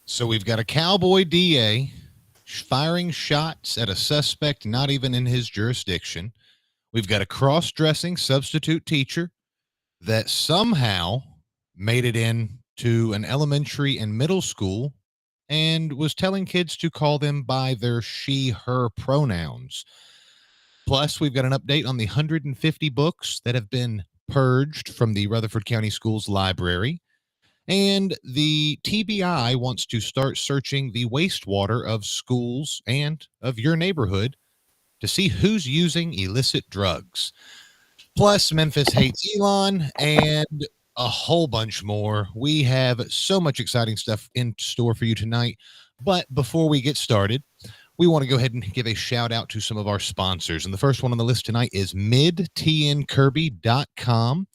So we've got a cowboy DA firing shots at a suspect not even in his jurisdiction. We've got a cross-dressing substitute teacher that somehow made it into an elementary and middle school and was telling kids to call them by their she, her pronouns. Plus, we've got an update on the 150 books that have been purged from the Rutherford County Schools library. And the TBI wants to start searching the wastewater of schools and of your neighborhood to see who's using illicit drugs. Plus, Memphis hates Elon and a whole bunch more. We have so much exciting stuff in store for you tonight. But before we get started, we want to go ahead and give a shout out to some of our sponsors. And the first one on the list tonight is midtnkirby.com.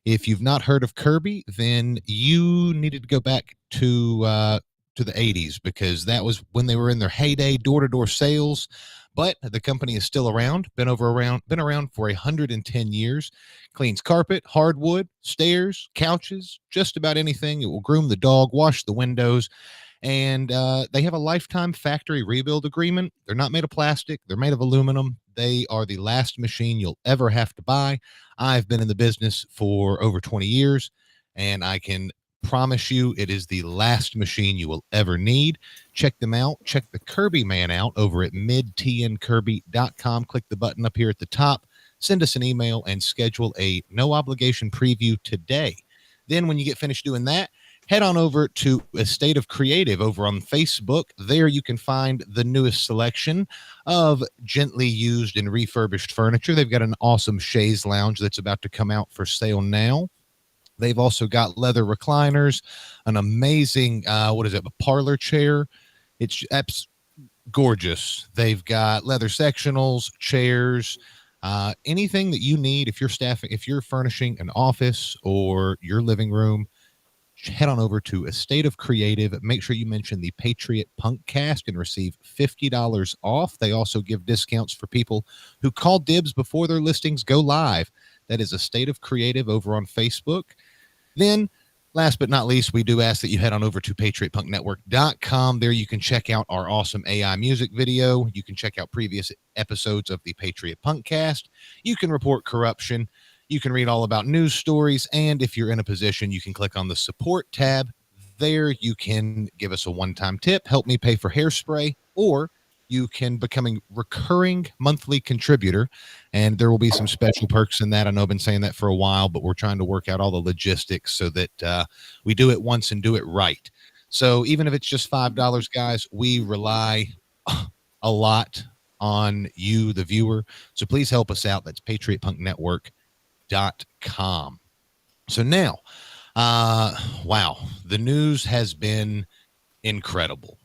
If you've not heard of Kirby, then you needed to go back to the 80s, because that was when they were in their heyday, door-to-door sales. But the company is still around, been around for 110 years. Cleans carpet, hardwood, stairs, couches, just about anything. It will groom the dog, wash the windows, and they have a lifetime factory rebuild agreement. They're not made of plastic. They're made of aluminum. They are the last machine you'll ever have to buy. I've been in the business for over 20 years, and I can promise you it is the last machine you will ever need. Check them out. Check the Kirby man out over at midtnkirby.com. Click the button up here at the top. Send us an email and schedule a no-obligation preview today. Then when you get finished doing that, head on over to A State of Creative over on Facebook. There you can find the newest selection of gently used and refurbished furniture. They've got an awesome chaise lounge that's about to come out for sale now. They've also got leather recliners, an amazing, a parlor chair. It's gorgeous. They've got leather sectionals, chairs, anything that you need. If you're furnishing an office or your living room, head on over to A State of Creative. Make sure you mention the Patriot Punkcast and receive $50 off. They also give discounts for people who call dibs before their listings go live. That is A State of Creative over on Facebook. Then, last but not least, we do ask that you head on over to patriotpunknetwork.com. There you can check out our awesome AI music video. You can check out previous episodes of the Patriot Punkcast. You can report corruption. You can read all about news stories. And if you're in a position, you can click on the support tab. There you can give us a one-time tip, help me pay for hairspray, or you can become a recurring monthly contributor, and there will be some special perks in that. I know I've been saying that for a while, but we're trying to work out all the logistics so that we do it once and do it right. So even if it's just $5, guys, we rely a lot on you, the viewer. So please help us out. That's patriotpunknetwork.com. So now, wow, the news has been incredible.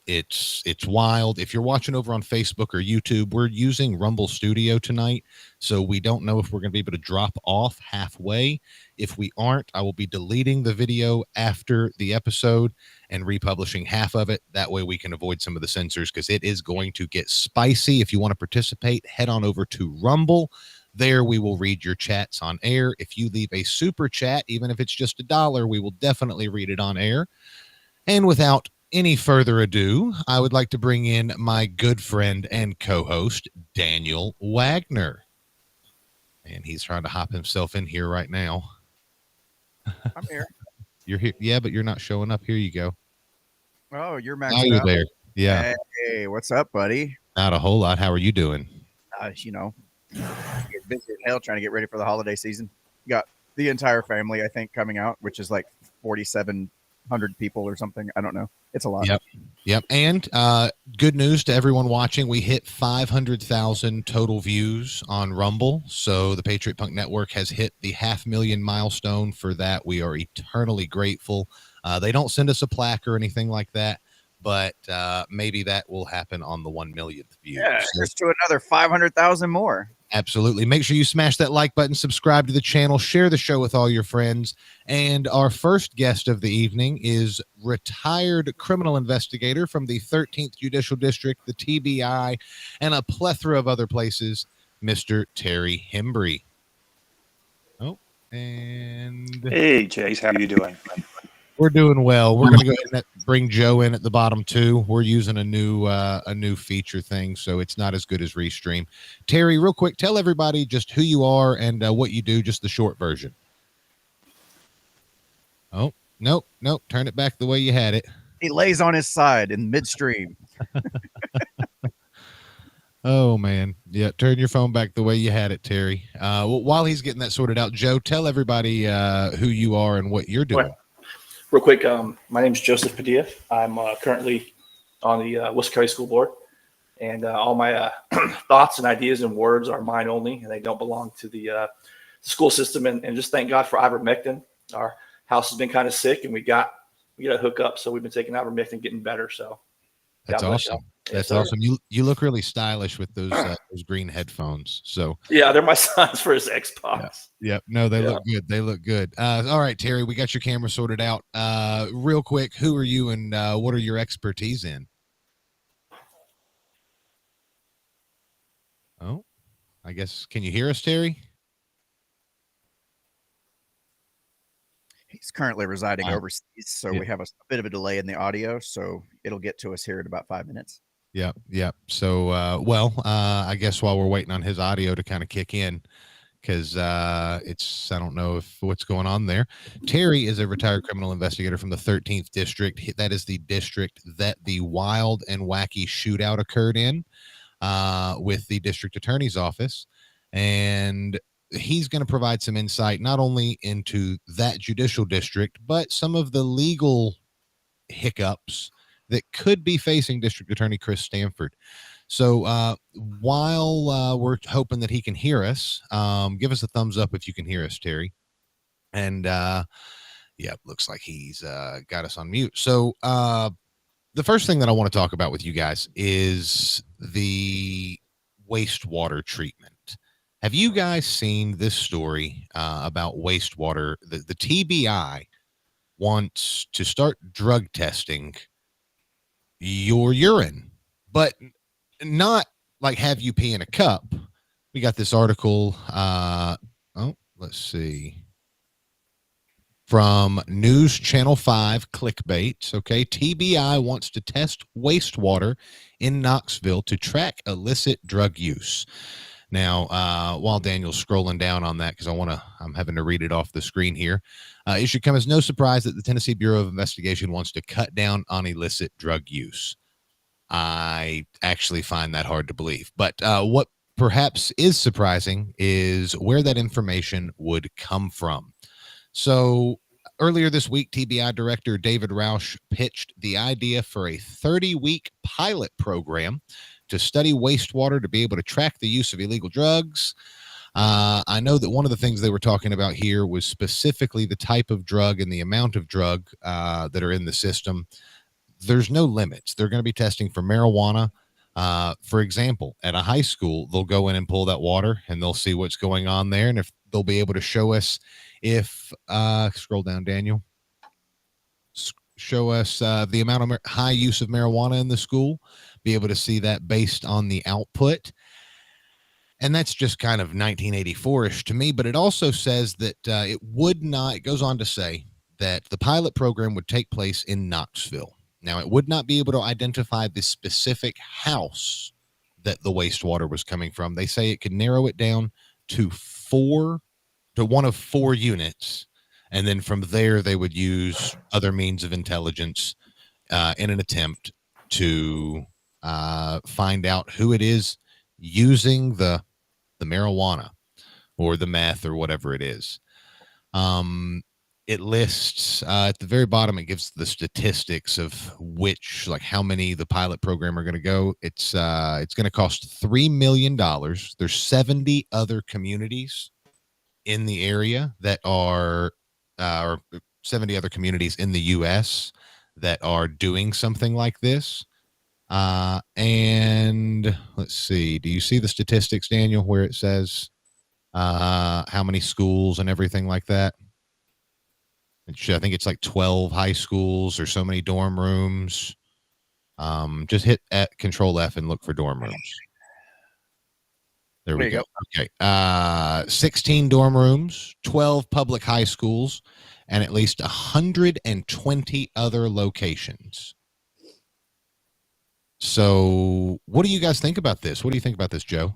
It's wild. If you're watching over on Facebook or YouTube, we're using Rumble Studio tonight, so we don't know if we're going to be able to drop off halfway. If we aren't, I will be deleting the video after the episode and republishing half of it. That way we can avoid some of the censors, because it is going to get spicy. If you want to participate, head on over to Rumble. There we will read your chats on air. If you leave a super chat, even if it's just $1, we will definitely read it on air. And without any further ado, I would like to bring in my good friend and co-host, Daniel Wagner. And he's trying to hop himself in here right now. I'm here. You're here. Yeah, but you're not showing up. Here you go. Oh, you're maxed Now you're out. there. Yeah. Hey, what's up, buddy? Not a whole lot. How are you doing? Get busy as hell trying to get ready for the holiday season. You got the entire family, I think, coming out, which is like 4,700 people or something. I don't know. It's a lot. Yep. And good news to everyone watching. We hit 500,000 total views on Rumble. So the Patriot Punk Network has hit the 500,000 milestone. For that, we are eternally grateful. They don't send us a plaque or anything like that, but maybe that will happen on the 1 millionth view. Yeah, just to another 500,000 more. Absolutely. Make sure you smash that like button, subscribe to the channel, share the show with all your friends. And our first guest of the evening is retired criminal investigator from the 13th Judicial District, the TBI, and a plethora of other places, Mr. Terry Hembry. Oh, And hey, Chase, how are you doing? we're doing well. We're going to go ahead and bring Joe in at the bottom too. We're using a new feature thing, so it's not as good as Restream. Terry, real quick, tell everybody just who you are and what you do, just the short version. Oh, nope. Turn it back the way you had it. He lays on his side in midstream. Oh, man. Yeah, turn your phone back the way you had it, Terry. While he's getting that sorted out, Joe, tell everybody who you are and what you're doing. Real quick, my name is Joseph Padilla. I'm currently on the Rutherford County School Board, and all my thoughts and ideas and words are mine only, and they don't belong to the school system. And just thank God for ivermectin. Our house has been kind of sick, and we got to hook up, so we've been taking ivermectin, getting better. So that's awesome. That's awesome. You look really stylish with those green headphones. So yeah, they're my son's for his Xbox. Yep. No, they look good. They look good. All right, Terry, we got your camera sorted out. Real quick, who are you and what are your expertise in? Oh, I guess, can you hear us, Terry? He's currently residing overseas, so we have a bit of a delay in the audio, so it'll get to us here in about 5 minutes. Yep. So, I guess while we're waiting on his audio to kind of kick in, because I don't know what's going on there. Terry is a retired criminal investigator from the 13th district. That is the district that the wild and wacky shootout occurred in with the district attorney's office. And he's going to provide some insight, not only into that judicial district, but some of the legal hiccups that could be facing District Attorney Chris Stanford. So while we're hoping that he can hear us, give us a thumbs up if you can hear us, Terry. And looks like he's got us on mute. So the first thing that I want to talk about with you guys is the wastewater treatment. Have you guys seen this story about wastewater? The TBI wants to start drug testing your urine, but not like have you pee in a cup. We got this article. Let's see. From News Channel 5 clickbait. Okay. TBI wants to test wastewater in Knoxville to track illicit drug use. Now, while Daniel's scrolling down on that, because I'm having to read it off the screen here. It should come as no surprise that the Tennessee Bureau of Investigation wants to cut down on illicit drug use. I actually find that hard to believe. But what perhaps is surprising is where that information would come from. So earlier this week, TBI Director David Roush pitched the idea for a 30-week pilot program to study wastewater to be able to track the use of illegal drugs. I know that one of the things they were talking about here was specifically the type of drug and the amount of drug that are in the system. There's no limits. They're going to be testing for marijuana. For example, at a high school, they'll go in and pull that water and they'll see what's going on there. And if they'll be able to show us if, scroll down, Daniel, show us the amount of high use of marijuana in the school, be able to see that based on the output. And that's just kind of 1984-ish to me, but it also says that it goes on to say that the pilot program would take place in Knoxville. Now, it would not be able to identify the specific house that the wastewater was coming from. They say it could narrow it down to one of four units. And then from there, they would use other means of intelligence in an attempt to find out who it is using the marijuana or the meth or whatever it is. It lists at the very bottom, it gives the statistics of how many the pilot program are going to go. It's going to cost $3 million. There's 70 other communities in the area that are, or 70 other communities in the U.S. that are doing something like this. And let's see, do you see the statistics, Daniel, where it says how many schools and everything like that? I think it's like 12 high schools or so many dorm rooms. Just hit Control F and look for dorm rooms. There we go. Okay. 16 dorm rooms, 12 public high schools, and at least 120 other locations. So what do you guys think about this? What do you think about this, Joe?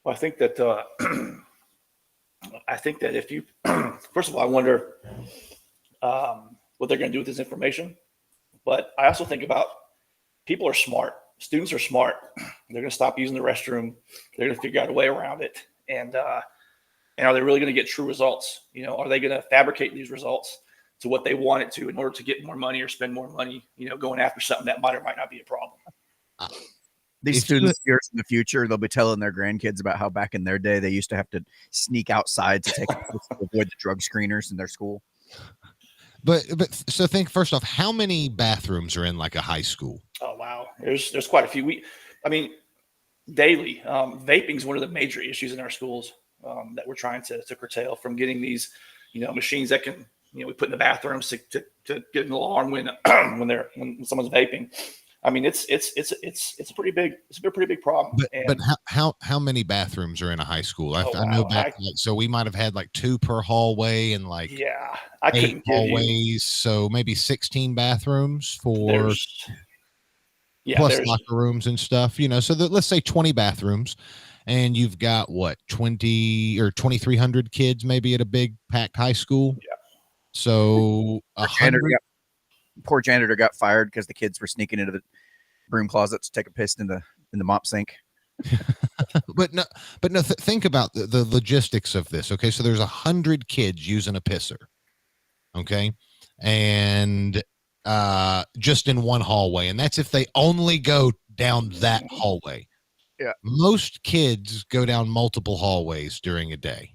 Well, I think that if you, first of all, I wonder what they're going to do with this information. But I also think about people are smart. Students are smart. They're going to stop using the restroom. They're going to figure out a way around it. And are they really going to get true results? Are they going to fabricate these results to what they want it to in order to get more money or spend more money, going after something that might or might not be a problem? These students years in the future, they'll be telling their grandkids about how back in their day they used to have to sneak outside to take a piss to avoid the drug screeners in their school. But so think first off, how many bathrooms are in like a high school? Oh wow, there's quite a few. Daily vaping is one of the major issues in our schools that we're trying to curtail from getting these, machines that can, we put in the bathrooms to get an alarm when when someone's vaping. I mean, it's a pretty big problem. But how many bathrooms are in a high school? I know so we might have had like 2 per hallway and like I couldn't 8 hallways, so maybe 16 bathrooms for plus locker rooms and stuff. So let's say 20 bathrooms, and you've got what 20 or 2,300 kids maybe at a big packed high school. Yeah. So poor janitor got fired because the kids were sneaking into the broom closet to take a piss in the mop sink. But no, think about the logistics of this. Okay, so there's 100 kids using a pisser. Okay, and just in one hallway, and that's if they only go down that hallway. Yeah, most kids go down multiple hallways during a day,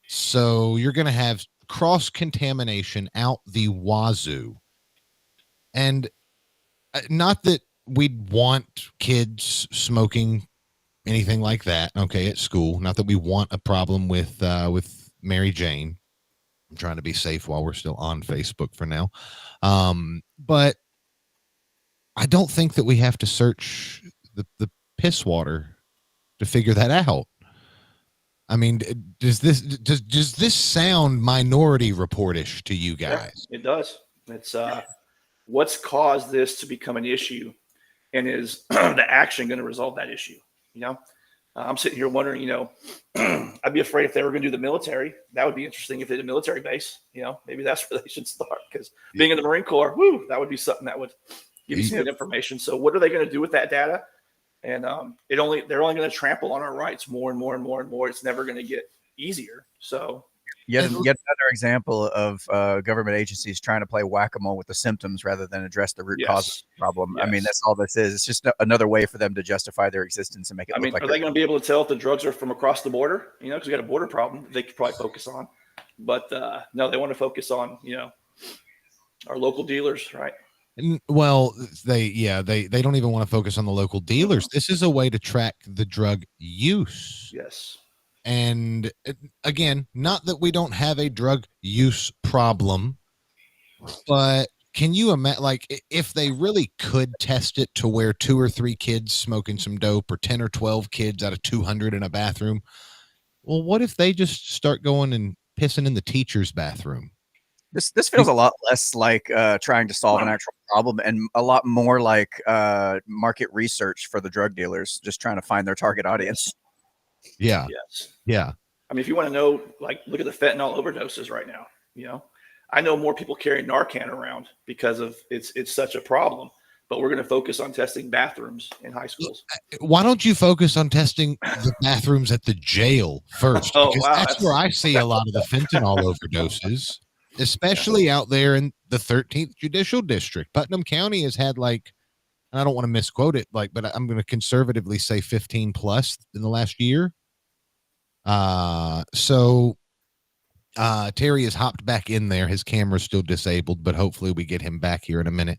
so you're going to have cross contamination out the wazoo. And not that we'd want kids smoking anything like that, okay, at school. Not that we want a problem with Mary Jane. I'm trying to be safe while we're still on Facebook for now. But I don't think that we have to search the piss water to figure that out. I mean, does this sound Minority Report-ish to you guys? Yeah, it does. It's what's caused this to become an issue, and is the action going to resolve that issue? I'm sitting here wondering, I'd be afraid if they were going to do the military. That would be interesting if they did a military base. Maybe that's where they should start, because being in the Marine Corps, that would be something that would give you some good information. So what are they going to do with that data? And they're only going to trample on our rights more and more and more and more. It's never going to get easier. So yet another example of government agencies trying to play whack-a-mole with the symptoms rather than address the root cause of the problem. Yes. I mean, that's all this is. It's just another way for them to justify their existence and make it look like. Are they going to be able to tell if the drugs are from across the border? Because we got a border problem they could probably focus on. But no, they want to focus on, our local dealers, right? Well, they don't even want to focus on the local dealers. This is a way to track the drug use. Yes. And again, not that we don't have a drug use problem, but can you imagine, like, if they really could test it to where 2 or 3 kids smoking some dope, or 10 or 12 kids out of 200 in a bathroom? Well, what if they just start going and pissing in the teacher's bathroom? This feels a lot less like trying to solve an actual problem, and a lot more like market research for the drug dealers, just trying to find their target audience. Yeah. Yes. Yeah. I mean, if you want to know, look at the fentanyl overdoses right now. I know more people carry Narcan around because of it's such a problem. But we're going to focus on testing bathrooms in high schools. Why don't you focus on testing the bathrooms at the jail first? Because that's where I see a lot of the fentanyl overdoses. Especially out there in the 13th Judicial District. Putnam County has had, and I don't want to misquote it, but I'm going to conservatively say 15 plus in the last year. So Terry has hopped back in there. His camera's still disabled, but hopefully we get him back here in a minute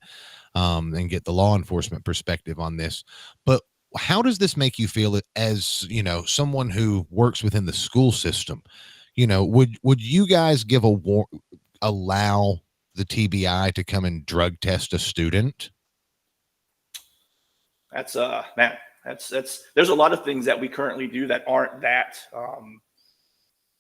and get the law enforcement perspective on this. But how does this make you feel as, someone who works within the school system? Would you guys allow the TBI to come and drug test a student? That's man, That's there's a lot of things that we currently do that aren't that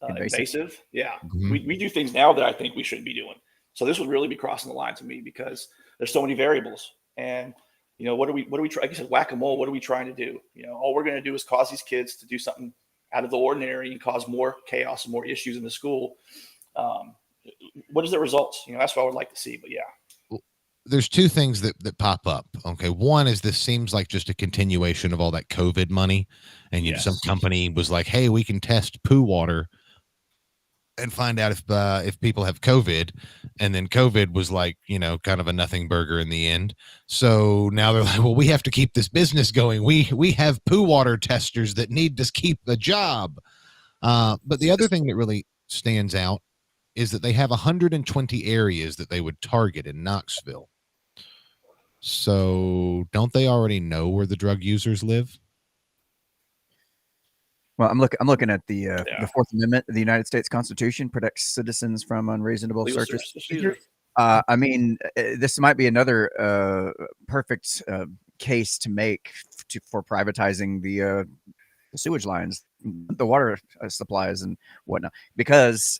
invasive. Yeah, we do things now that I think we shouldn't be doing. So this would really be crossing the line to me because there's so many variables. And what are we trying? Like you said, whack-a-mole. What are we trying to do? All we're going to do is cause these kids to do something out of the ordinary and cause more chaos and more issues in the school. What is the results? That's what I would like to see. But yeah, there's two things that pop up. Okay, one is this seems like just a continuation of all that COVID money, and some company was like, "Hey, we can test poo water and find out if people have COVID," and then COVID was like, kind of a nothing burger in the end. So now they're like, well, we have to keep this business going. We have poo water testers that need to keep the job. But the other thing that really stands out is that they have 120 areas that they would target in Knoxville. So don't they already know where the drug users live? Well, I'm looking at the Fourth Amendment of the United States Constitution protects citizens from unreasonable searches. I mean, this might be another perfect case to make for privatizing the sewage lines, the water supplies and whatnot, because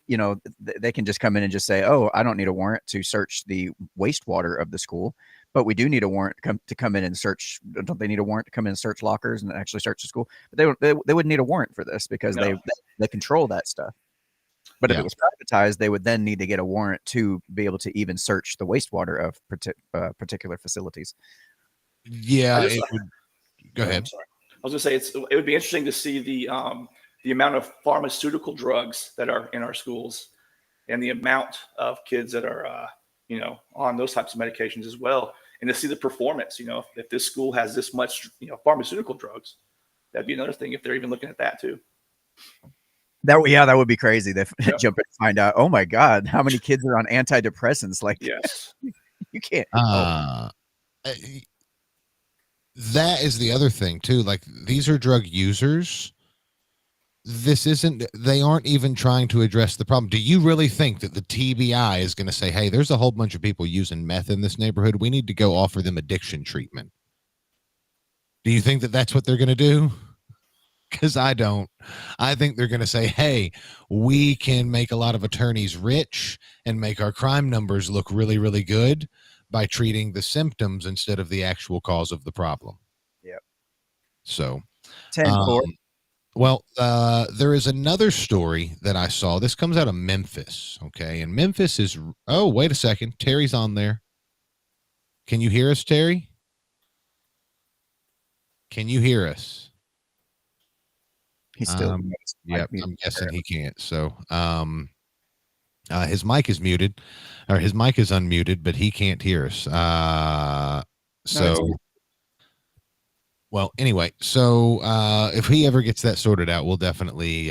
they can just come in and just say, "Oh, I don't need a warrant to search the wastewater of the school." But we do need a warrant to come in and search. Don't they need a warrant to come in and search lockers and actually search the school? But they wouldn't need a warrant for this because they control that stuff. But if it was privatized, they would then need to get a warrant to be able to even search the wastewater of particular facilities. Yeah. Go ahead. I was going to say it would be interesting to see the amount of pharmaceutical drugs that are in our schools and the amount of kids that are on those types of medications as well. And to see the performance, if this school has this much, pharmaceutical drugs, that'd be another thing if they're even looking at that too. That would be crazy. They jump in and find out, oh my God, how many kids are on antidepressants? Like, yes, you can't. That is the other thing too. Like, these are drug users. They aren't even trying to address the problem. Do you really think that the TBI is going to say, "Hey, there's a whole bunch of people using meth in this neighborhood. We need to go offer them addiction treatment"? Do you think that that's what they're going to do? Because I don't. I think they're going to say, "Hey, we can make a lot of attorneys rich and make our crime numbers look really, really good by treating the symptoms instead of the actual cause of the problem." Yep. So 10-4. Well, there is another story that I saw. This comes out of Memphis, okay? And Memphis is... Oh, wait a second. Terry's on there. Can you hear us, Terry? Can you hear us? He's still... Yep, I'm guessing he can't. So his mic is muted, or his mic is unmuted, but he can't hear us. Well, anyway, so if he ever gets that sorted out, we'll definitely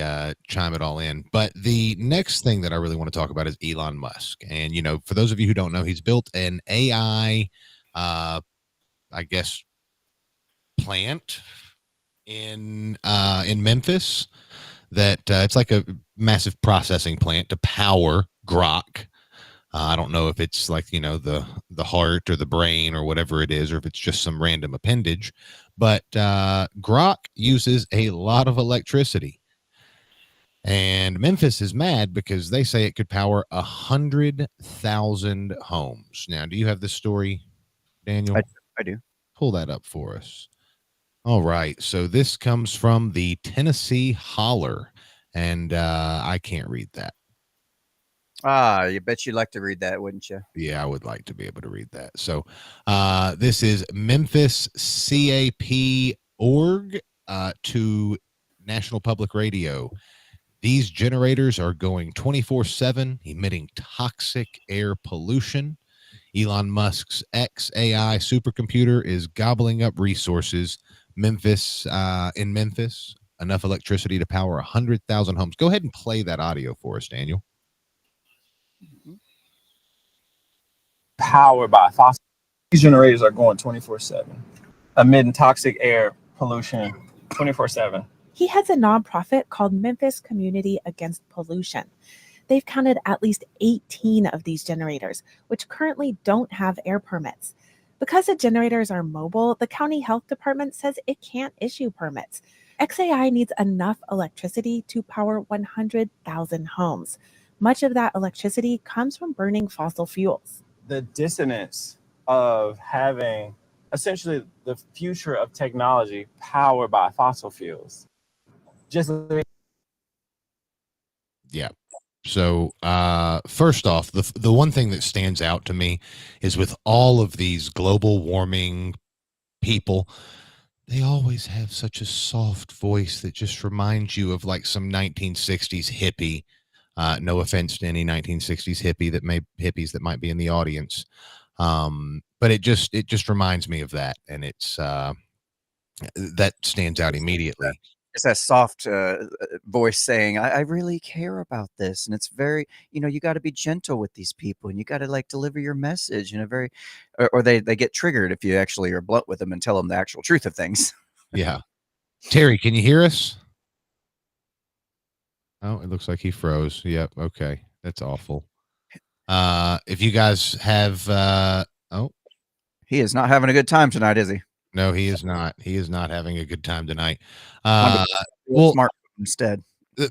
chime it all in. But the next thing that I really want to talk about is Elon Musk. And, for those of you who don't know, he's built an AI, I guess, plant in Memphis that it's like a massive processing plant to power Grok. I don't know if it's like, the heart or the brain or whatever it is, or if it's just some random appendage. But Grok uses a lot of electricity. And Memphis is mad because they say it could power 100,000 homes. Now, do you have this story, Daniel? I do. Pull that up for us. All right. So this comes from the Tennessee Holler. And I can't read that. You bet you'd like to read that, wouldn't you? Yeah, I would like to be able to read that. So this is Memphis CAP.org to National Public Radio. These generators are going 24/7, emitting toxic air pollution. Elon Musk's XAI supercomputer is gobbling up resources. In Memphis, enough electricity to power 100,000 homes. Go ahead and play that audio for us, Daniel. Powered by fossil. These generators are going 24/7, emitting toxic air pollution 24/7. He has a nonprofit called Memphis Community Against Pollution. They've counted at least 18 of these generators, which currently don't have air permits. Because the generators are mobile, the county health department says it can't issue permits. XAI needs enough electricity to power 100,000 homes. Much of that electricity comes from burning fossil fuels. The dissonance of having essentially the future of technology powered by fossil fuels. Yeah. So first off, the one thing that stands out to me is with all of these global warming people, they always have such a soft voice that just reminds you of like some 1960s hippie. No offense to any 1960s hippies that might be in the audience. But it just reminds me of that. And it's that stands out immediately. It's that soft voice saying, I really care about this. And it's very, you got to be gentle with these people and you got to like deliver your message in a very, or they get triggered if you actually are blunt with them and tell them the actual truth of things. Yeah. Terry, can you hear us? Oh, it looks like he froze. Yep. Okay. That's awful. If you guys have, he is not having a good time tonight, is he? No, he is not. He is not having a good time tonight. Well, smart instead.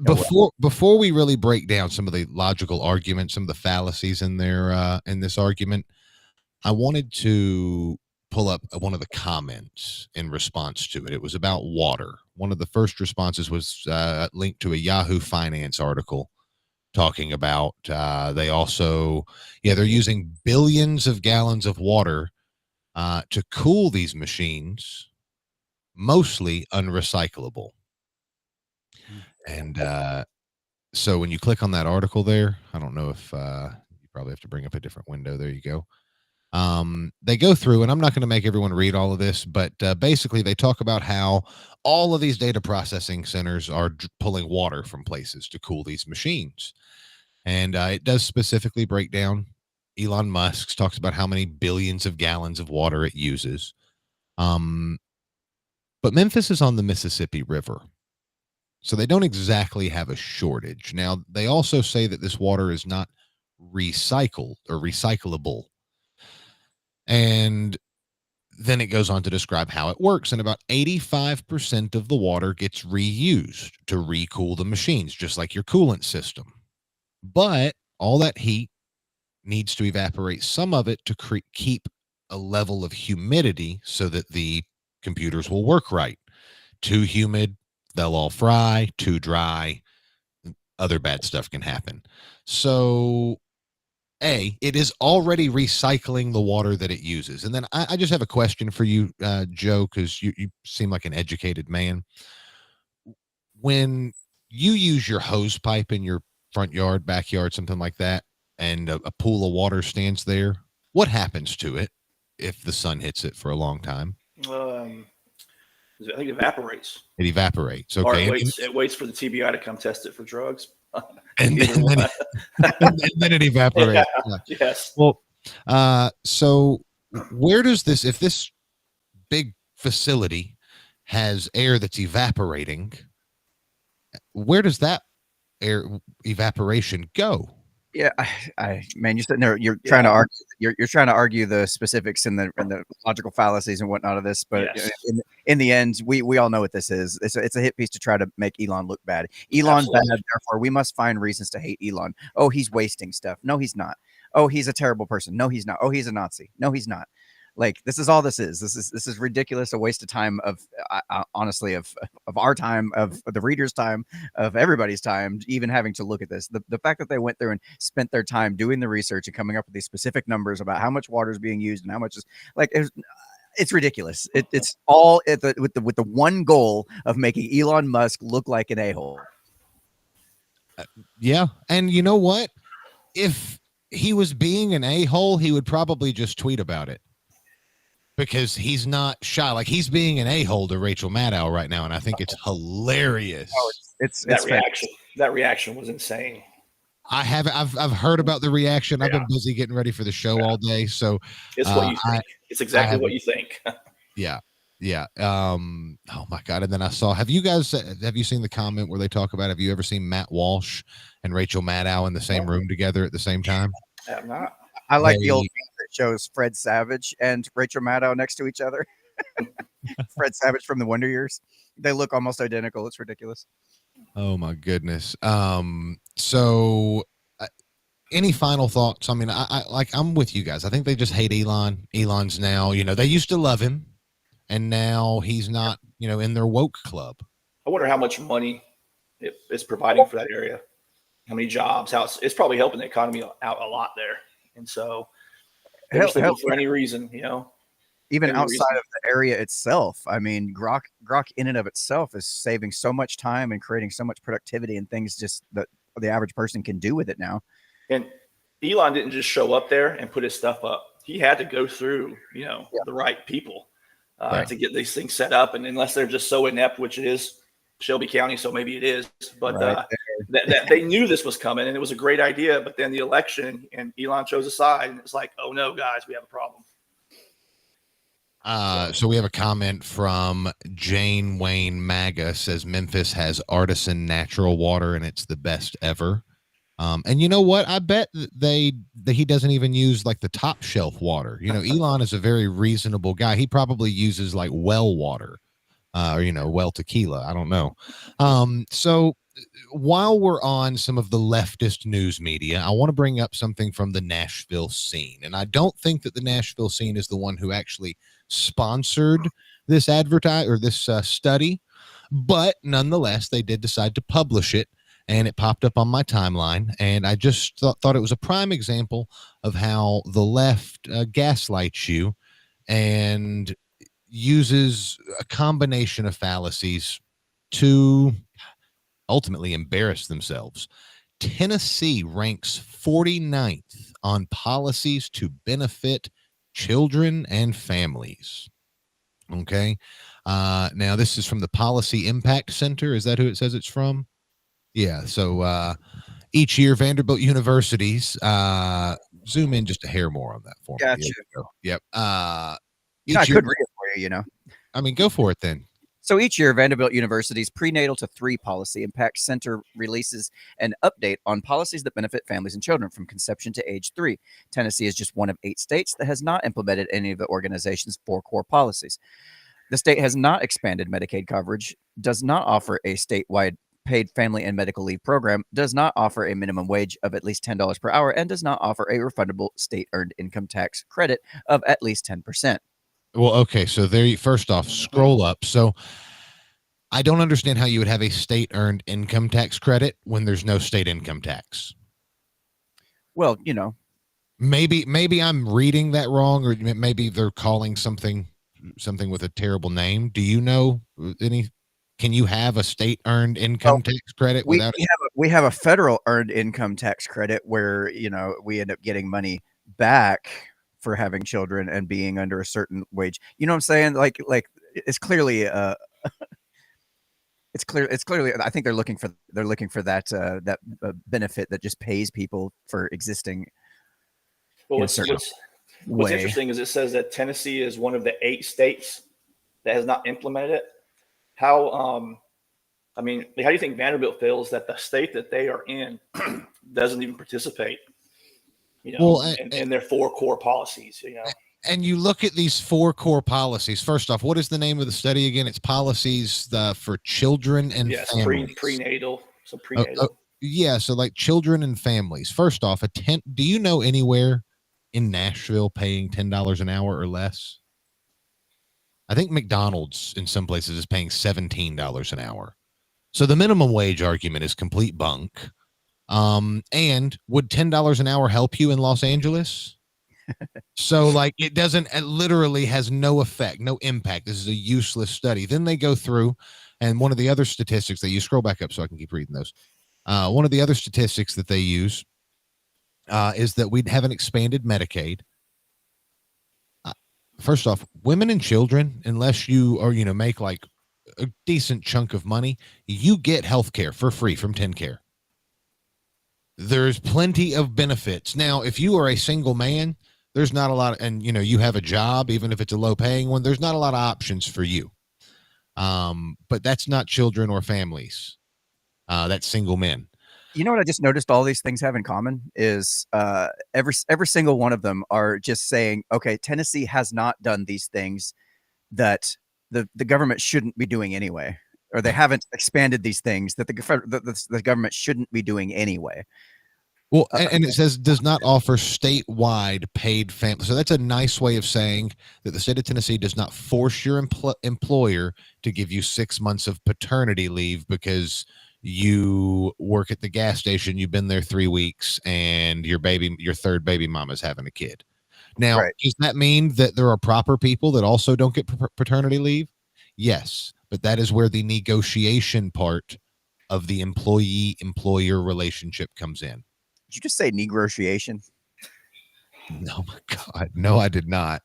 Before we really break down some of the logical arguments, some of the fallacies in there in this argument, I wanted to pull up one of the comments in response to it. It was about water. One of the first responses was linked to a Yahoo Finance article talking about they're using billions of gallons of water to cool these machines, mostly unrecyclable. And so when you click on that article there, I don't know if you probably have to bring up a different window. There you go. They go through, and I'm not going to make everyone read all of this, but basically they talk about how all of these data processing centers are pulling water from places to cool these machines. And it does specifically break down. Elon Musk talks about how many billions of gallons of water it uses. But Memphis is on the Mississippi River, so they don't exactly have a shortage. Now, they also say that this water is not recycled or recyclable. And then it goes on to describe how it works. And about 85% of the water gets reused to recool the machines, just like your coolant system. But all that heat needs to evaporate some of it to keep a level of humidity so that the computers will work right. Too humid, they'll all fry. Too dry, other bad stuff can happen. So it is already recycling the water that it uses. And then I just have a question for you, Joe, because you seem like an educated man. When you use your hose pipe in your front yard, backyard, something like that, and a pool of water stands there, what happens to it if the sun hits it for a long time? I think it evaporates. It evaporates. Okay. Or it waits for the TBI to come test it for drugs. and then it evaporates. Yeah. Yes. Well, so where does this, if this big facility has air that's evaporating, where does that air evaporation go? Yeah, man, you're sitting there. You're trying to argue. You're trying to argue the specifics and the logical fallacies and whatnot of this. But yes. in the end, we all know what this is. It's a hit piece to try to make Elon look bad. Elon's bad, therefore we must find reasons to hate Elon. Oh, he's wasting stuff. No, he's not. Oh, he's a terrible person. No, he's not. Oh, he's a Nazi. No, he's not. Like, this is all this is. This is ridiculous. A waste of time of honestly of our time, of the reader's time, of everybody's time, even having to look at this. The fact that they went through and spent their time doing the research and coming up with these specific numbers about how much water is being used and how much is like it's ridiculous. It's all with the one goal of making Elon Musk look like an a-hole. Yeah, and you know what? If he was being an a-hole, he would probably just tweet about it. Because he's not shy. Like, he's being an a-hole to Rachel Maddow right now, and I think it's hilarious. Oh, it's that reaction. That reaction was insane. I've heard about the reaction. Yeah. I've been busy getting ready for the show all day, so it's what you think. It's exactly what you think. Yeah. Oh my God! And then I saw. Have you seen the comment where they talk about? Have you ever seen Matt Walsh and Rachel Maddow in the same room together at the same time? I have not. I like the old shows Fred Savage and Rachel Maddow next to each other. Fred Savage from the Wonder Years. They look almost identical. It's ridiculous. Oh my goodness. So any final thoughts? I mean, I'm with you guys. I think they just hate Elon. Elon's now, they used to love him, and now he's not, in their woke club. I wonder how much money it's providing for that area. How many jobs? How it's probably helping the economy out a lot there. And so, for any reason, even outside of the area itself. I mean, Grok in and of itself is saving so much time and creating so much productivity and things just that the average person can do with it now. And Elon didn't just show up there and put his stuff up. He had to go through, the right people to get these things set up. And unless they're just so inept, which it is Shelby County, so maybe it is, but that they knew this was coming and it was a great idea. But then the election and Elon chose a side, and it's like, oh no, guys, we have a problem. So we have a comment from Jane Wayne MAGA, says Memphis has artisan natural water and it's the best ever. And you know what? I bet that he doesn't even use like the top shelf water. Elon is a very reasonable guy. He probably uses like well water, or well tequila. I don't know. So while we're on some of the leftist news media, I want to bring up something from the Nashville scene. And I don't think that the Nashville scene is the one who actually sponsored this study, but nonetheless, they did decide to publish it, and it popped up on my timeline. And I just thought it was a prime example of how the left gaslights you and uses a combination of fallacies to ultimately embarrass themselves. Tennessee ranks 49th on policies to benefit children and families. Okay. Now this is from the Policy Impact Center. Is that who it says it's from? Yeah. So each year, Vanderbilt universities, zoom in just a hair more on that for me. Gotcha. Yep. I could read it for you, I mean, go for it then. So each year, Vanderbilt University's Prenatal to 3 Policy Impact Center releases an update on policies that benefit families and children from conception to age 3. Tennessee is just one of 8 states that has not implemented any of the organization's 4 core policies. The state has not expanded Medicaid coverage, does not offer a statewide paid family and medical leave program, does not offer a minimum wage of at least $10 per hour, and does not offer a refundable state-earned income tax credit of at least 10%. Well, okay, so there. First off, scroll up. So I don't understand how you would have a state-earned income tax credit when there's no state income tax. Well, maybe I'm reading that wrong, or maybe they're calling something with a terrible name. Do you know any? Can you have a state-earned income tax credit without? We have a federal earned income tax credit where we end up getting money back for having children and being under a certain wage. You know what I'm saying? Like it's clearly it's clearly I think they're looking for that benefit that just pays people for existing. Well, what's interesting is it says that Tennessee is one of the 8 states that has not implemented it. How do you think Vanderbilt feels that the state that they are in doesn't even participate? In their 4 core policies, And you look at these 4 core policies. First off, what is the name of the study again? It's policies for children and families. Prenatal. Yeah, so like children and families. First off, do you know anywhere in Nashville paying $10 an hour or less? I think McDonald's in some places is paying $17 an hour. So the minimum wage argument is complete bunk. And would $10 an hour help you in Los Angeles? So it literally has no effect, no impact. This is a useless study. Then they go through, and one of the other statistics that you scroll back up so I can keep reading those. One of the other statistics that they use is that we haven't expanded Medicaid. First off, women and children, unless you are, make like a decent chunk of money, you get health care for free from TennCare. There's plenty of benefits. Now, if you are a single man, there's not a lot, and you have a job, even if it's a low paying one, there's not a lot of options for you. But that's not children or families. That's single men. You know what I just noticed all these things have in common is every single one of them are just saying, okay, Tennessee has not done these things that the government shouldn't be doing anyway, or they haven't expanded these things that the government shouldn't be doing anyway. Well, and it says does not offer statewide paid family. So that's a nice way of saying that the state of Tennessee does not force your employer to give you 6 months of paternity leave because you work at the gas station, you've been there 3 weeks, and your third baby mama's having a kid. Now, does that mean that there are proper people that also don't get paternity leave? Yes, but that is where the negotiation part of the employee-employer relationship comes in. Did you just say negotiation? No, my God. No, I did not.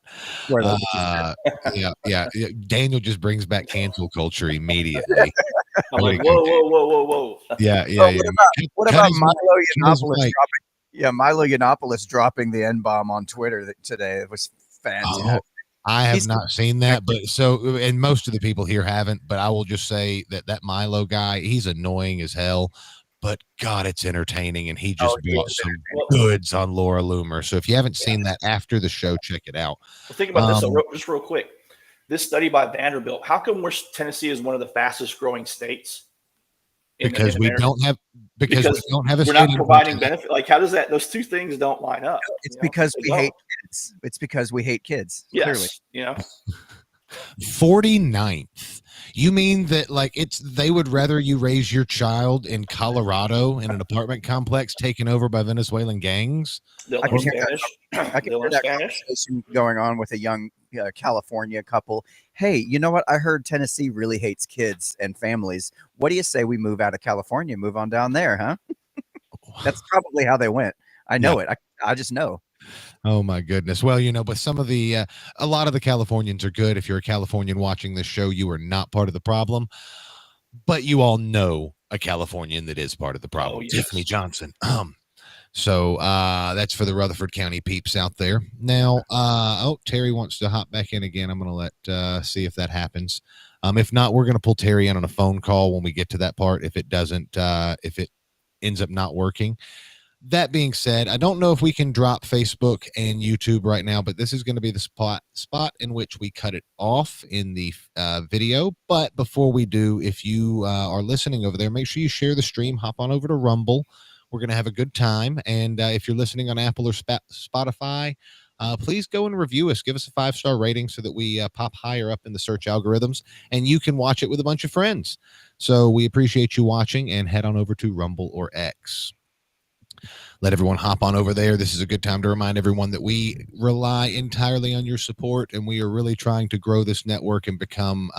Yeah. Daniel just brings back cancel culture immediately. I'm like, whoa. Yeah. What about Milo Yiannopoulos dropping? Yeah, Milo Yiannopoulos dropping the N-bomb on Twitter today. It was fantastic. I have not seen that, and most of the people here haven't, but I will just say that Milo guy, he's annoying as hell, but God, it's entertaining, and he just brought some goods on Laura Loomer. So if you haven't seen that after the show, check it out. Well, think about this just real quick. This study by Vanderbilt, how come Tennessee is one of the fastest growing states? Because we don't have a we're not providing benefit. Like, how does that? Those two things don't line up. It's because we hate kids. It's because we hate kids. Yes, clearly. 49th. You mean that they would rather you raise your child in Colorado in an apartment complex taken over by Venezuelan gangs? I can hear that conversation going on with a young California couple. Hey, you know what? I heard Tennessee really hates kids and families. What do you say we move out of California, move on down there, huh? That's probably how they went. I know it. I just know. Oh my goodness. Well, but some of a lot of the Californians are good. If you're a Californian watching this show, you are not part of the problem, but you all know a Californian that is part of the problem. Yes. Tiffany Johnson. So that's for the Rutherford County peeps out there. Now, Terry wants to hop back in again. I'm going to let see if that happens. If not, we're going to pull Terry in on a phone call when we get to that part. If it doesn't, if it ends up not working. That being said, I don't know if we can drop Facebook and YouTube right now, but this is going to be the spot in which we cut it off in the video. But before we do, if you are listening over there, make sure you share the stream. Hop on over to Rumble. We're going to have a good time. And if you're listening on Apple or Spotify, please go and review us. Give us a 5-star rating so that we pop higher up in the search algorithms, and you can watch it with a bunch of friends. So we appreciate you watching, and head on over to Rumble or X. Let everyone hop on over there. This is a good time to remind everyone that we rely entirely on your support, and we are really trying to grow this network and become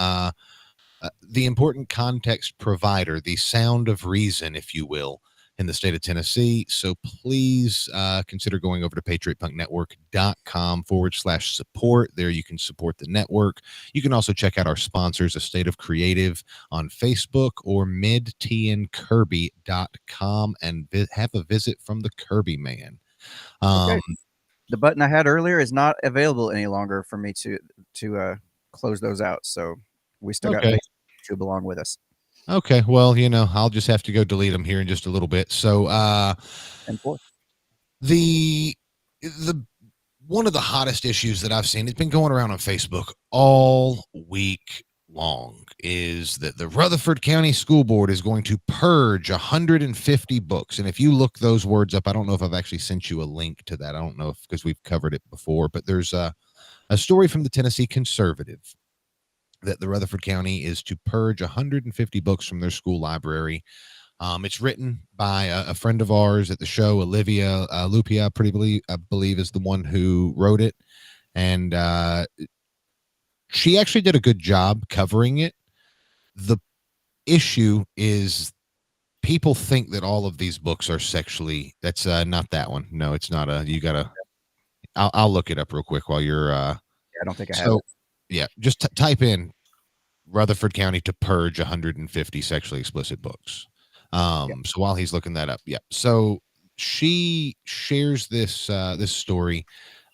the important context provider, the sound of reason, if you will, in the state of Tennessee. So please consider going over to patriotpunknetwork.com/support. There you can support the network. You can also check out our sponsors, A State of Creative on Facebook, or midtandkirby.com, and have a visit from the Kirby man. Okay. The button I had earlier is not available any longer for me to close those out. So we still got YouTube along with us. Okay, well, I'll just have to go delete them here in just a little bit. So, the one of the hottest issues that I've seen, it's been going around on Facebook all week long, is that the Rutherford County School Board is going to purge 150 books. And if you look those words up, I don't know if I've actually sent you a link to that. I don't know because we've covered it before, but there's a story from the Tennessee Conservative that the Rutherford County is to purge 150 books from their school library. It's written by a friend of ours at the show, Olivia Lupia, I believe is the one who wrote it. And she actually did a good job covering it. The issue is people think that all of these books are sexually, that's not that one. No, it's not I'll look it up real quick while you're I don't think I have it. Yeah, just type in Rutherford County to purge 150 sexually explicit books. So while he's looking that up, so she shares this story,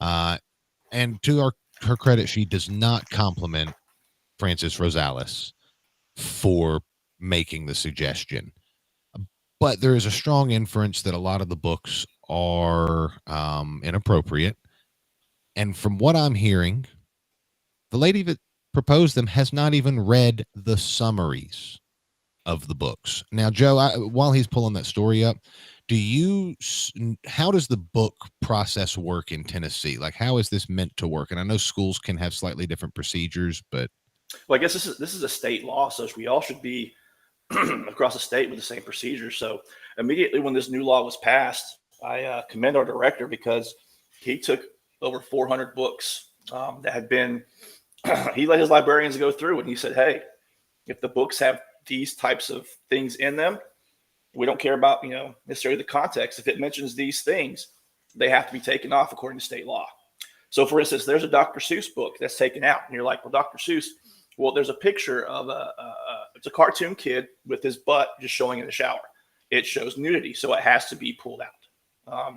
and to her credit, she does not compliment Francis Rosales for making the suggestion. But there is a strong inference that a lot of the books are inappropriate. And from what I'm hearing, the lady that proposed them has not even read the summaries of the books. Now, Joe, while he's pulling that story up, how does the book process work in Tennessee? Like, how is this meant to work? And I know schools can have slightly different procedures, but well, I guess this is a state law, so we all should be across the state with the same procedures. So immediately when this new law was passed, I commend our director because he took over 400 books that had been, he let his librarians go through and he said, hey, if the books have these types of things in them, we don't care about, necessarily the context. If it mentions these things, they have to be taken off according to state law. So for instance, there's a Dr. Seuss book that's taken out and you're like, well, Dr. Seuss, well, there's a picture of it's a cartoon kid with his butt just showing in the shower. It shows nudity, so it has to be pulled out.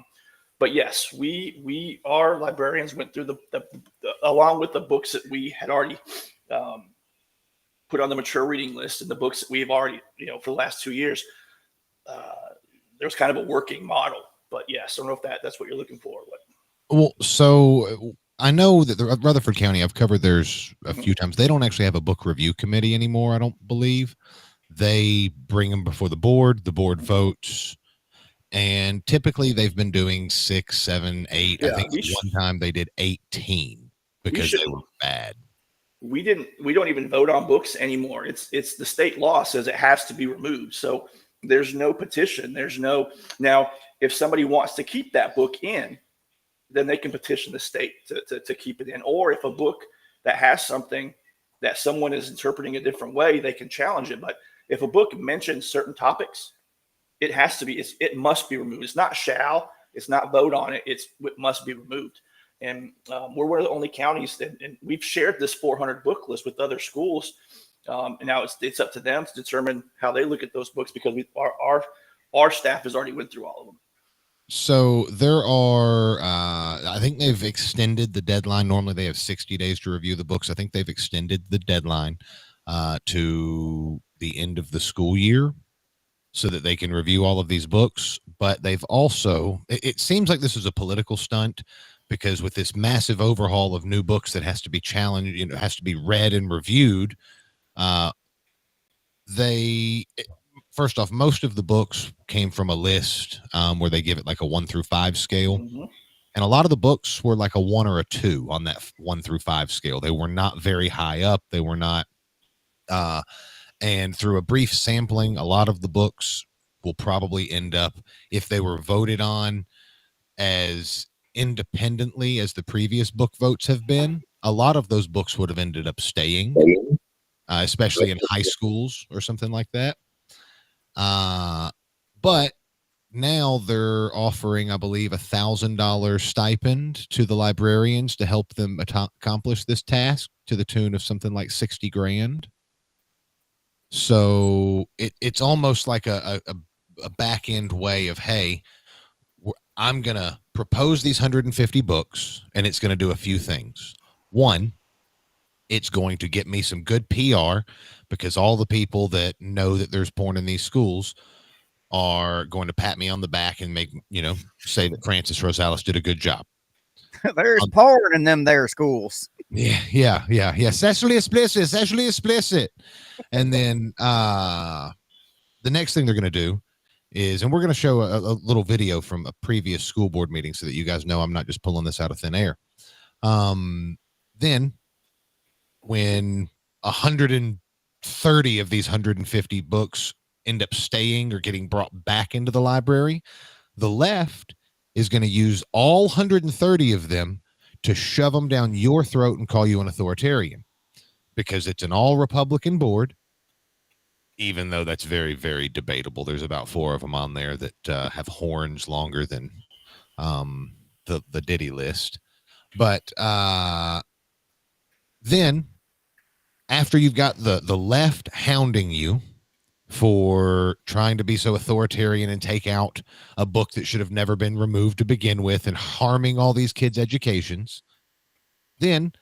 But yes, our librarians went through the along with the books that we had already put on the mature reading list and the books that we've already, for the last 2 years, there's kind of a working model. But yes, I don't know if that's what you're looking for. Well, so I know that the Rutherford County, I've covered theirs a few times. They don't actually have a book review committee anymore, I don't believe. They bring them before the board votes. And typically they've been doing 6, 7, 8. Yeah, I think one time they did 18 because they were bad. We don't even vote on books anymore. It's the state law says it has to be removed. So there's no petition. Now, if somebody wants to keep that book in, then they can petition the state to keep it in. Or if a book that has something that someone is interpreting a different way, they can challenge it. But if a book mentions certain topics, it must be removed. It's not shall, it's not vote on it. It must be removed. And we're one of the only counties and we've shared this 400 book list with other schools. And now it's up to them to determine how they look at those books because our staff has already went through all of them. So there are, I think they've extended the deadline. Normally they have 60 days to review the books. I think they've extended the deadline to the end of the school year so that they can review all of these books. But they've also, it seems like this is a political stunt because with this massive overhaul of new books that has to be challenged, has to be read and reviewed, first off, most of the books came from a list where they give it like a 1 through 5 scale. Mm-hmm. And a lot of the books were like a 1 or a 2 on that 1 through 5 scale. They were not very high up. They were not. And through a brief sampling, a lot of the books will probably end up, if they were voted on as independently as the previous book votes have been, a lot of those books would have ended up staying, especially in high schools or something like that. But now they're offering, I believe, $1,000 stipend to the librarians to help them accomplish this task to the tune of something like $60,000. So it's almost like a back end way of, hey, I'm going to propose these 150 books and it's going to do a few things. One, it's going to get me some good PR because all the people that know that there's porn in these schools are going to pat me on the back and make, say that Francis Rosales did a good job. There's porn in them there schools. Yeah. Sexually explicit. And then the next thing they're going to do is, and we're going to show a little video from a previous school board meeting so that you guys know I'm not just pulling this out of thin air. Then when 130 of these 150 books end up staying or getting brought back into the library, the left is going to use all 130 of them to shove them down your throat and call you an authoritarian because it's an all Republican board, even though that's very, very debatable. There's about 4 of them on there that have horns longer than the Diddy list. But then after you've got the left hounding you for trying to be so authoritarian and take out a book that should have never been removed to begin with and harming all these kids' educations, then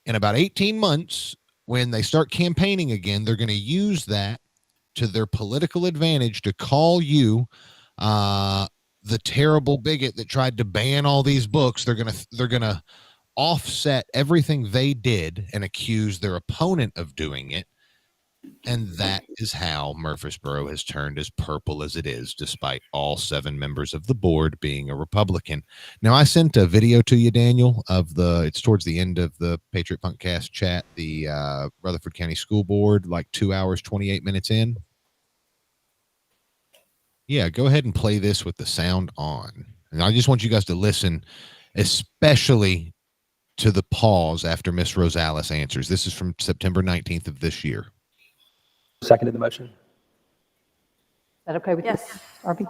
in about 18 months, when they start campaigning again, they're going to use that to their political advantage to call you the terrible bigot that tried to ban all these books. They're gonna offset everything they did and accuse their opponent of doing it. And that is how Murfreesboro has turned as purple as it is, despite all 7 members of the board being a Republican. Now, I sent a video to you, Daniel, it's towards the end of the Patriot Punkcast chat, the Rutherford County School Board, like 2 hours, 28 minutes in. Yeah, go ahead and play this with the sound on. And I just want you guys to listen, especially to the pause after Miss Rosales answers. This is from September 19th of this year. Seconded the motion. Is that okay with you? Yes. Robby?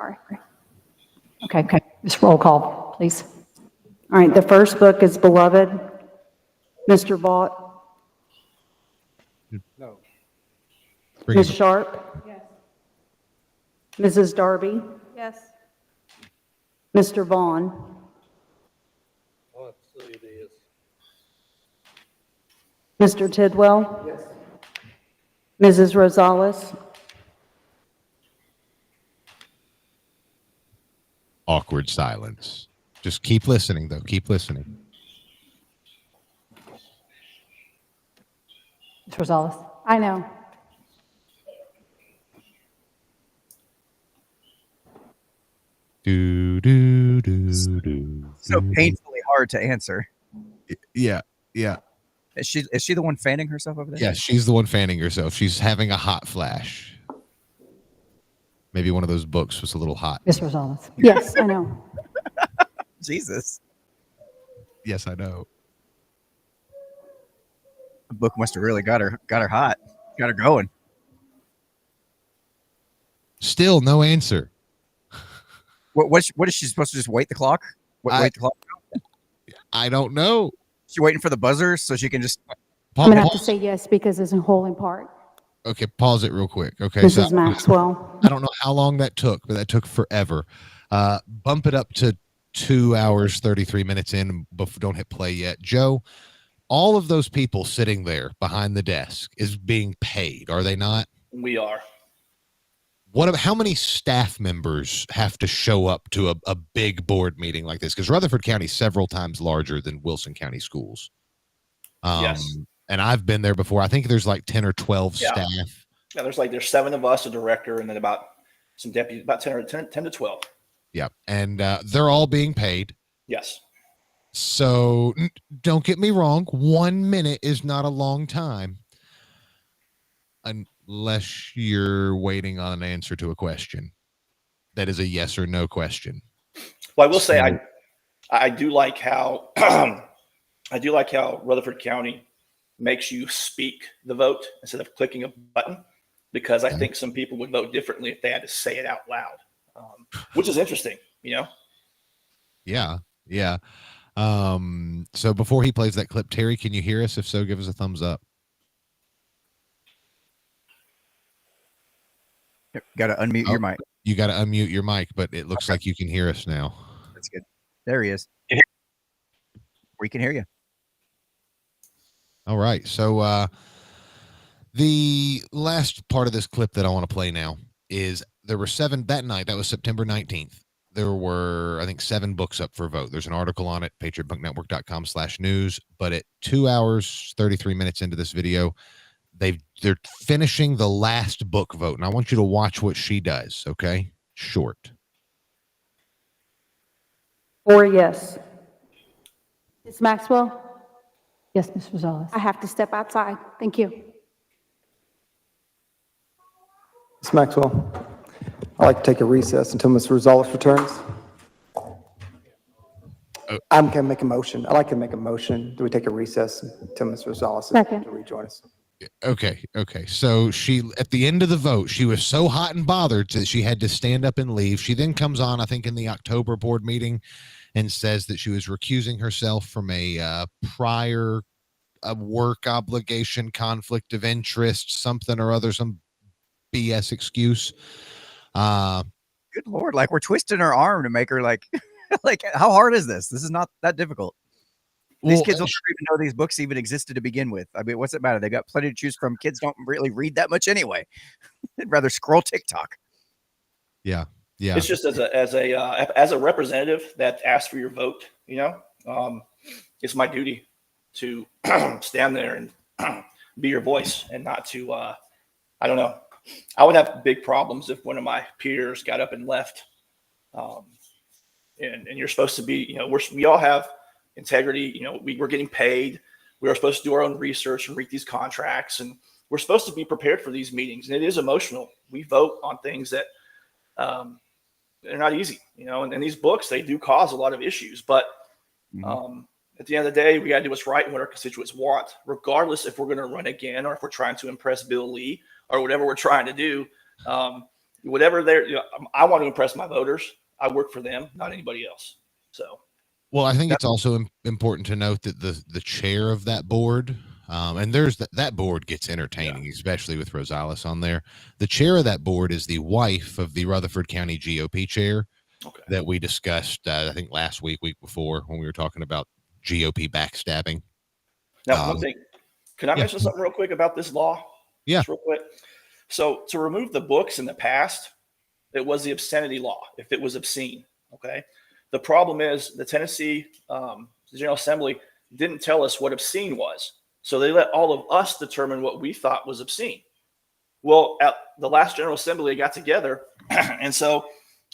Okay. Just roll call, please. All right. The first book is Beloved. Mr. Vaught. No. Ms. Sharp. Yes. Mrs. Darby. Yes. Mr. Vaughn. Let's see this. Mr. Tidwell. Yes. Mrs. Rosales. Awkward silence. Just keep listening, though. Keep listening. Ms. Rosales. I know. Do, do, do, do. So painfully hard to answer. Yeah. Is she the one fanning herself over there? Yeah, she's the one fanning herself. She's having a hot flash. Maybe one of those books was a little hot. Ms. Rosales. Yes, I know. Jesus. Yes, I know. The book must have really got her hot. Got her going. Still no answer. What is she supposed to just wait the clock? Wait the clock? I don't know. She waiting for the buzzer so she can just. I'm going to have to say yes because it's a whole in part. Okay, pause it real quick. Okay, Mrs. Maxwell. I don't know how long that took, but that took forever. Bump it up to 2 hours, 33 minutes in. Don't hit play yet. Joe, all of those people sitting there behind the desk is being paid, are they not? We are. How many staff members have to show up to a big board meeting like this? Because Rutherford County is several times larger than Wilson County Schools. Yes. And I've been there before. I think there's like 10 or 12 staff. Yeah, there's 7 of us, a director, and then about some deputies, about 10 to 12. Yeah. And they're all being paid. Yes. So don't get me wrong. 1 minute is not a long time. Unless you're waiting on an answer to a question that is a yes or no question. Well, I will say I do like how Rutherford County makes you speak the vote instead of clicking a button, because I think some people would vote differently if they had to say it out loud, which is interesting, you know? Yeah. So before he plays that clip, Terry, can you hear us? If so, give us a thumbs up. Got to unmute your mic. You got to unmute your mic, but it looks like you can hear us now. That's good. There he is. We can hear you. All right. So the last part of this clip that I want to play now is there were 7 that night. That was September 19th. There were, I think, 7 books up for vote. There's an article on it, patriotpunknetwork.com/news. But at 2 hours, 33 minutes into this video, they're finishing the last book vote. And I want you to watch what she does, okay? Short. 4 yes. Ms. Maxwell, Yes, Ms. Rosales. I have to step outside. Thank you. Ms. Maxwell, I'd like to take a recess until Ms. Rosales returns. I'm going to make a motion. I'd like to make a motion. Do we take a recess until Ms. Rosales Second. to rejoin us? Okay. So she, at the end of the vote, she was so hot and bothered that she had to stand up and leave. She then comes on, I think, in the October board meeting and says that she was recusing herself from a prior work obligation, conflict of interest, something or other, some BS excuse. Good Lord. Like, we're twisting her arm to make her like, like, how hard is this? This is not that difficult. These kids don't even know these books even existed to begin with. I mean, what's it matter? They got plenty to choose from. Kids don't really read that much anyway. They'd rather scroll TikTok. Yeah. It's just as a representative that asks for your vote, it's my duty to stand there and be your voice and not to, I don't know. I would have big problems if one of my peers got up and left. And you're supposed to be, we all have integrity. We're getting paid. We are supposed to do our own research and read these contracts, and we're supposed to be prepared for these meetings. And it is emotional. We vote on things that they're not easy, and these books, they do cause a lot of issues. But at the end of the day, we got to do what's right and what our constituents want, regardless if we're going to run again or if we're trying to impress Bill Lee or whatever we're trying to do. Whatever I want to impress my voters. I work for them, not anybody else. So, well, I think it's also important to note that the chair of that board, and there's that board gets entertaining, especially with Rosales on there. The chair of that board is the wife of the Rutherford County GOP chair that we discussed, I think last week before, when we were talking about GOP backstabbing. Now, one thing, can I mention something real quick about this law? Yeah. Just real quick. So to remove the books in the past, it was the obscenity law if it was obscene. Okay. The problem is the Tennessee General Assembly didn't tell us what obscene was. So they let all of us determine what we thought was obscene. Well, at the last General Assembly, they got together. And so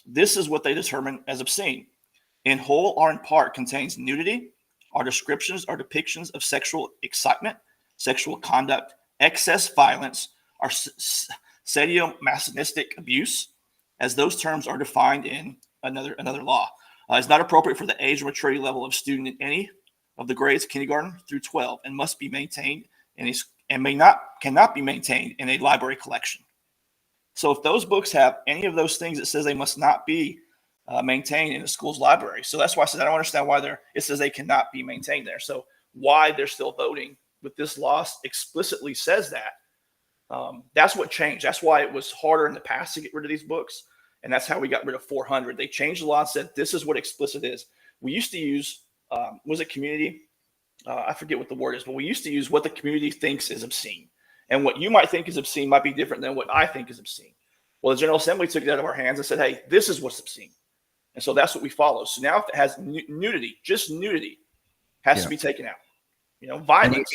this is what they determined as obscene. In whole or in part contains nudity, or descriptions or depictions of sexual excitement, sexual conduct, excess violence, or sadomasochistic abuse, as those terms are defined in another law. It's not appropriate for the age or maturity level of student in any of the grades kindergarten through 12 and must be maintained cannot be maintained in a library collection. So if those books have any of those things, it says they must not be maintained in a school's library. So that's why I said I don't understand why it says they cannot be maintained there. So why they're still voting with this law explicitly says that. That's what changed. That's why it was harder in the past to get rid of these books. And that's how we got rid of 400. They changed the law and said, this is what explicit is. We used to use, was it community? I forget what the word is, but we used to use what the community thinks is obscene. And what you might think is obscene might be different than what I think is obscene. Well, the General Assembly took it out of our hands and said, hey, this is what's obscene. And so that's what we follow. So now if it has nudity, just nudity has to be taken out. Violence.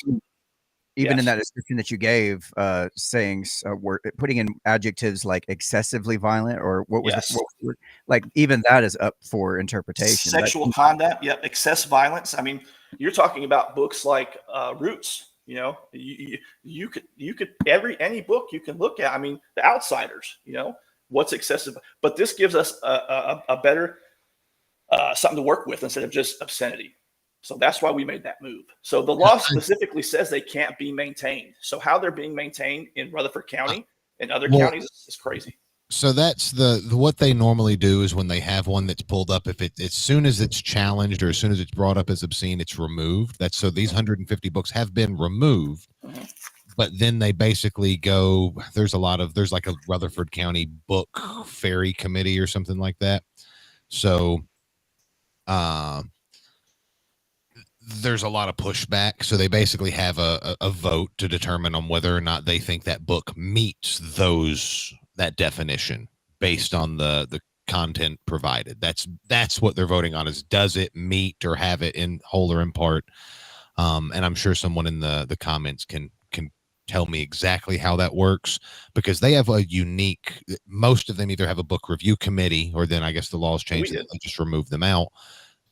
Even in that description that you gave, saying we're putting in adjectives like excessively violent, or what was the word? Like even that is up for interpretation. Sexual conduct, excess violence. I mean, you're talking about books like Roots. You could any book you can look at. I mean, The Outsiders. What's excessive, but this gives us a better something to work with instead of just obscenity. So that's why we made that move. So the law specifically says they can't be maintained. So how they're being maintained in Rutherford County and other counties is crazy. So that's the what they normally do is when they have one that's pulled up, if as soon as it's challenged or as soon as it's brought up as obscene, it's removed. That's so these 150 books have been removed, but then they basically go, there's like a Rutherford County book fairy committee or something like that. So, there's a lot of pushback. So they basically have a vote to determine on whether or not they think that book meets that definition based on the content provided. That's what they're voting on, is does it meet or have it in whole or in part. And I'm sure someone in the comments can tell me exactly how that works, because they have most of them either have a book review committee, or then I guess the laws changed and they just remove them out.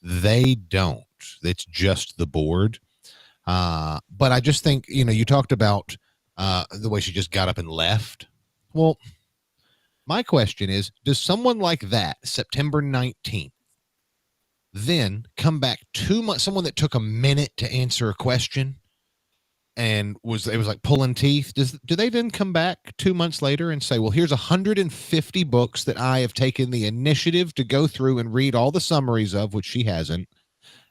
They don't. It's just the board. But I just think, you talked about the way she just got up and left. Well, my question is, does someone like that, September 19th, then come back 2 months, someone that took a minute to answer a question and it was like pulling teeth, do they then come back 2 months later and say, well, here's 150 books that I have taken the initiative to go through and read all the summaries of, which she hasn't,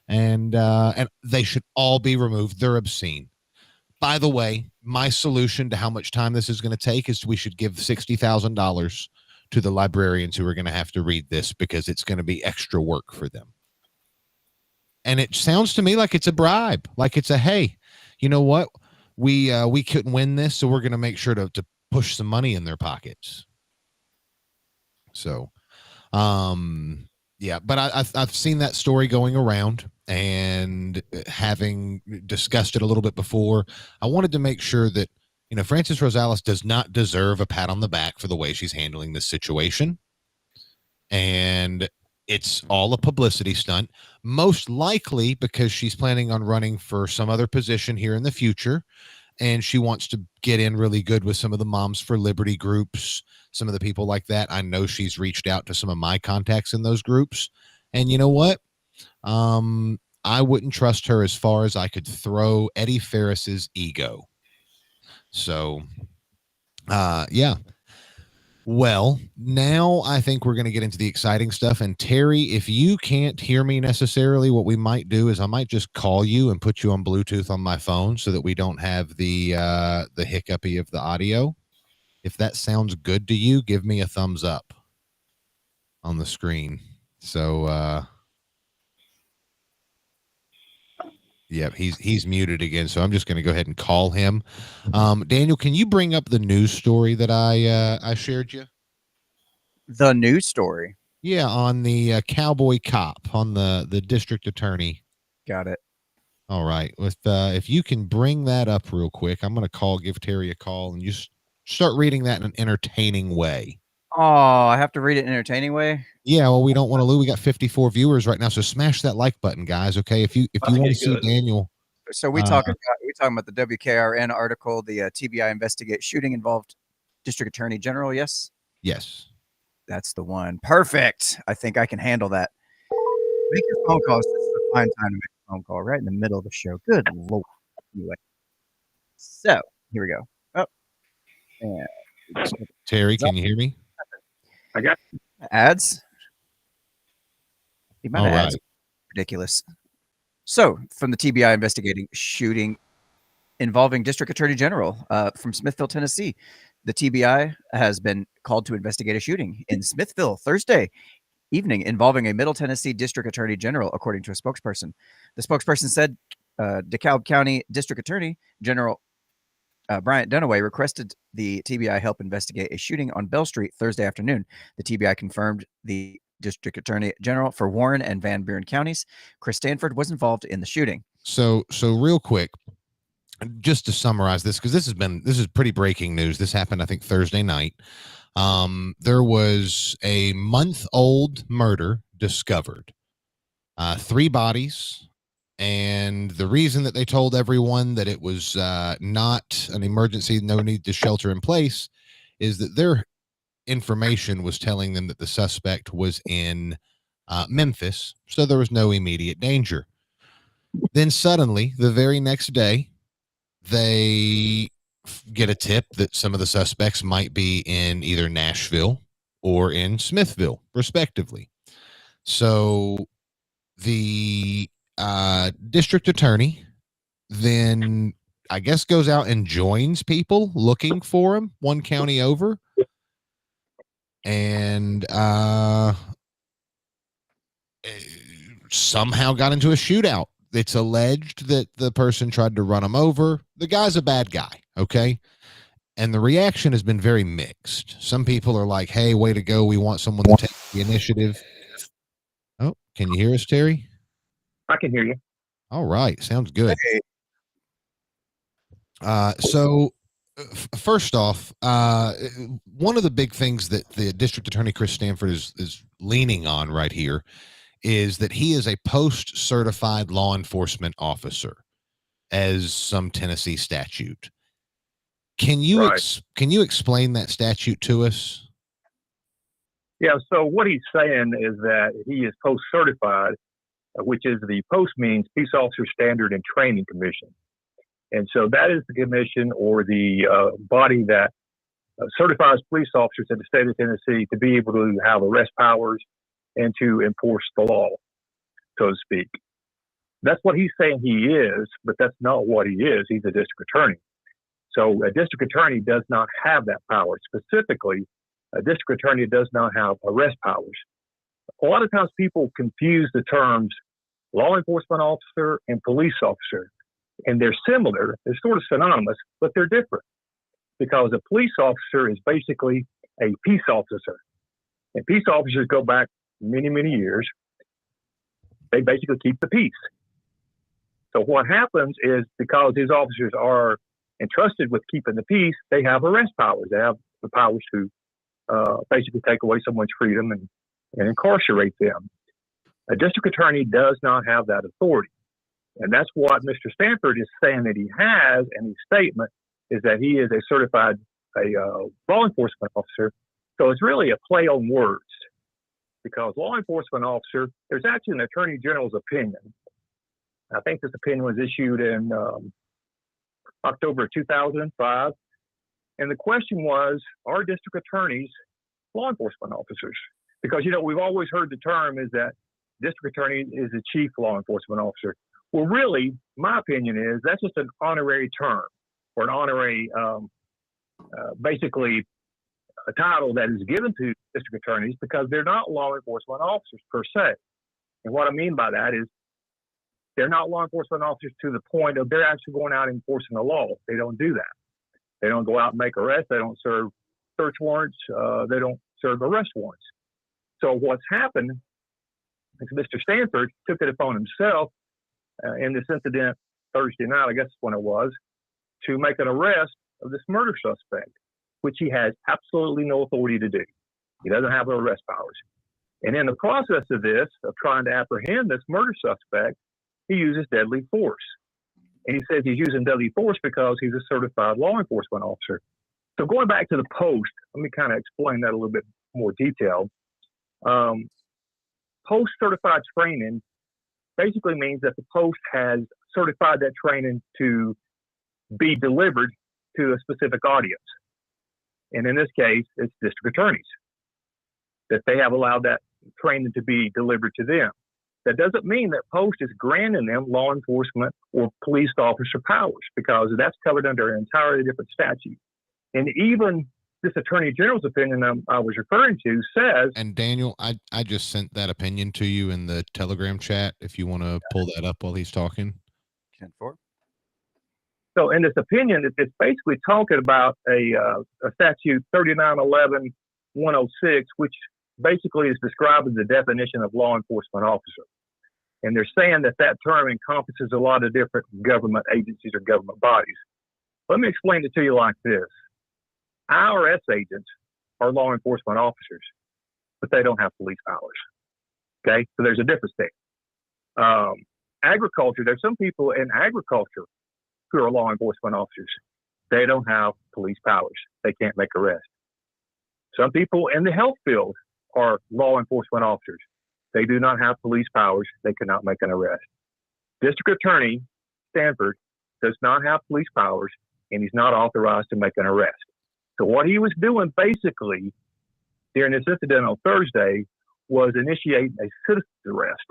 and they should all be removed. They're obscene. By the way, my solution to how much time this is going to take is we should give $60,000 to the librarians who are going to have to read this, because it's going to be extra work for them. And it sounds to me like it's a bribe, like it's a, hey, you know what? We couldn't win this, so we're going to make sure to push some money in their pockets. So, yeah, but I've seen that story going around, and having discussed it a little bit before, I wanted to make sure that, you know, Frances Rosales does not deserve a pat on the back for the way she's handling this situation. And it's all a publicity stunt, most likely because she's planning on running for some other position here in the future. And she wants to get in really good with some of the Moms for Liberty groups, some of the people like that. I know she's reached out to some of my contacts in those groups. And you know what? I wouldn't trust her as far as I could throw Eddie Ferris's ego. So, yeah. Well, now I think we're going to get into the exciting stuff. And Terry, if you can't hear me necessarily, what we might do is I might just call you and put you on Bluetooth on my phone so that we don't have the hiccupy of the audio. If that sounds good to you, give me a thumbs up on the screen. So, yeah, he's muted again, so I'm just going to go ahead and call him. Daniel, can you bring up the news story that I shared you? The news story? Yeah, on the Cowboy cop, on the district attorney. Got it. All right. If you can bring that up real quick, I'm going to give Terry a call, and just start reading that in an entertaining way. Oh, I have to read it in an entertaining way? Yeah, well, we don't want to lose. We got 54 viewers right now, so smash that like button, guys. Okay, if you want to see Daniel. So we talking about the WKRN article, the TBI investigate shooting involved District Attorney General. Yes. Yes. That's the one. Perfect. I think I can handle that. Make your phone calls. This is a fine time to make a phone call right in the middle of the show. Good Lord. Anyway. So here we go. Oh. And Terry, can you hear me? I got ads. The amount of ads. Ridiculous. So, from the TBI investigating shooting involving District Attorney General from Smithville, Tennessee, the TBI has been called to investigate a shooting in Smithville Thursday evening involving a Middle Tennessee District Attorney General, according to a spokesperson. The spokesperson said DeKalb County District Attorney General Bryant Dunaway requested the TBI help investigate a shooting on Bell Street Thursday afternoon. The TBI confirmed the District Attorney General for Warren and Van Buren counties, Chris Stanford, was involved in the shooting. So real quick, just to summarize this, because this is pretty breaking news. This happened, I think, Thursday night. There was a month-old murder discovered. 3 bodies. And the reason that they told everyone that it was not an emergency, no need to shelter in place, is that their information was telling them that the suspect was in Memphis, so there was no immediate danger. Then suddenly, the very next day, they get a tip that some of the suspects might be in either Nashville or in Smithville, respectively. So the district attorney then, I guess, goes out and joins people looking for him one county over, and somehow got into a shootout. It's alleged that the person tried to run him over. The guy's a bad guy, okay? And the reaction has been very mixed. Some people are like, hey, way to go. We want someone to take the initiative. Oh, can you hear us, Terry? I can hear you. All right. Sounds good. Hey. So first off, one of the big things that the district attorney, Chris Stanford, is leaning on right here is that he is a post-certified law enforcement officer as some Tennessee statute. Can you can you explain that statute to us? Yeah, so what he's saying is that he is post-certified, which is the post means Peace Officer Standard and Training Commission. And so that is the commission or the body that certifies police officers in the state of Tennessee to be able to have arrest powers and to enforce the law, so to speak. That's what he's saying he is, but that's not what he is. He's a district attorney. So a district attorney does not have that power. Specifically, a district attorney does not have arrest powers. A lot of times people confuse the terms law enforcement officer and police officer. And they're similar, they're sort of synonymous, but they're different. Because a police officer is basically a peace officer. And peace officers go back many, many years. They basically keep the peace. So what happens is, because these officers are entrusted with keeping the peace, they have arrest powers. They have the powers to basically take away someone's freedom and incarcerate them. A district attorney does not have that authority. And that's what Mr. Stanford is saying that he has in his statement, is that he is a certified law enforcement officer. So it's really a play on words, because law enforcement officer, there's actually an attorney general's opinion. I think this opinion was issued in October of 2005. And the question was, are district attorneys law enforcement officers? Because, we've always heard the term is that district attorney is the chief law enforcement officer. Well, really, my opinion is that's just an honorary term, or an honorary, basically a title that is given to district attorneys, because they're not law enforcement officers per se. And what I mean by that is they're not law enforcement officers to the point of they're actually going out and enforcing the law. They don't do that. They don't go out and make arrests. They don't serve search warrants. They don't serve arrest warrants. So what's happened is Mr. Stanford took it upon himself in this incident Thursday night, I guess when it was, to make an arrest of this murder suspect, which he has absolutely no authority to do. He doesn't have arrest powers. And in the process of this, of trying to apprehend this murder suspect, he uses deadly force. And he says he's using deadly force because he's a certified law enforcement officer. So going back to the post, let me kind of explain that a little bit more detailed. Post-certified training basically means that the post has certified that training to be delivered to a specific audience. And in this case, it's district attorneys, that they have allowed that training to be delivered to them. That doesn't mean that post is granting them law enforcement or police officer powers, because that's covered under an entirely different statute. And even this attorney general's opinion I was referring to says. And Daniel, I just sent that opinion to you in the Telegram chat, if you want to pull that up while he's talking. 10-4. So in this opinion, it's basically talking about a statute 3911-106, which basically is describing the definition of law enforcement officer. And they're saying that term encompasses a lot of different government agencies or government bodies. Let me explain it to you like this. IRS agents are law enforcement officers, but they don't have police powers. Okay, so there's a difference there. Agriculture, there's some people in agriculture who are law enforcement officers. They don't have police powers. They can't make arrests. Some people in the health field are law enforcement officers. They do not have police powers. They cannot make an arrest. District Attorney Stanford does not have police powers, and he's not authorized to make an arrest. So what he was doing basically during this incident on Thursday was initiating a citizen's arrest,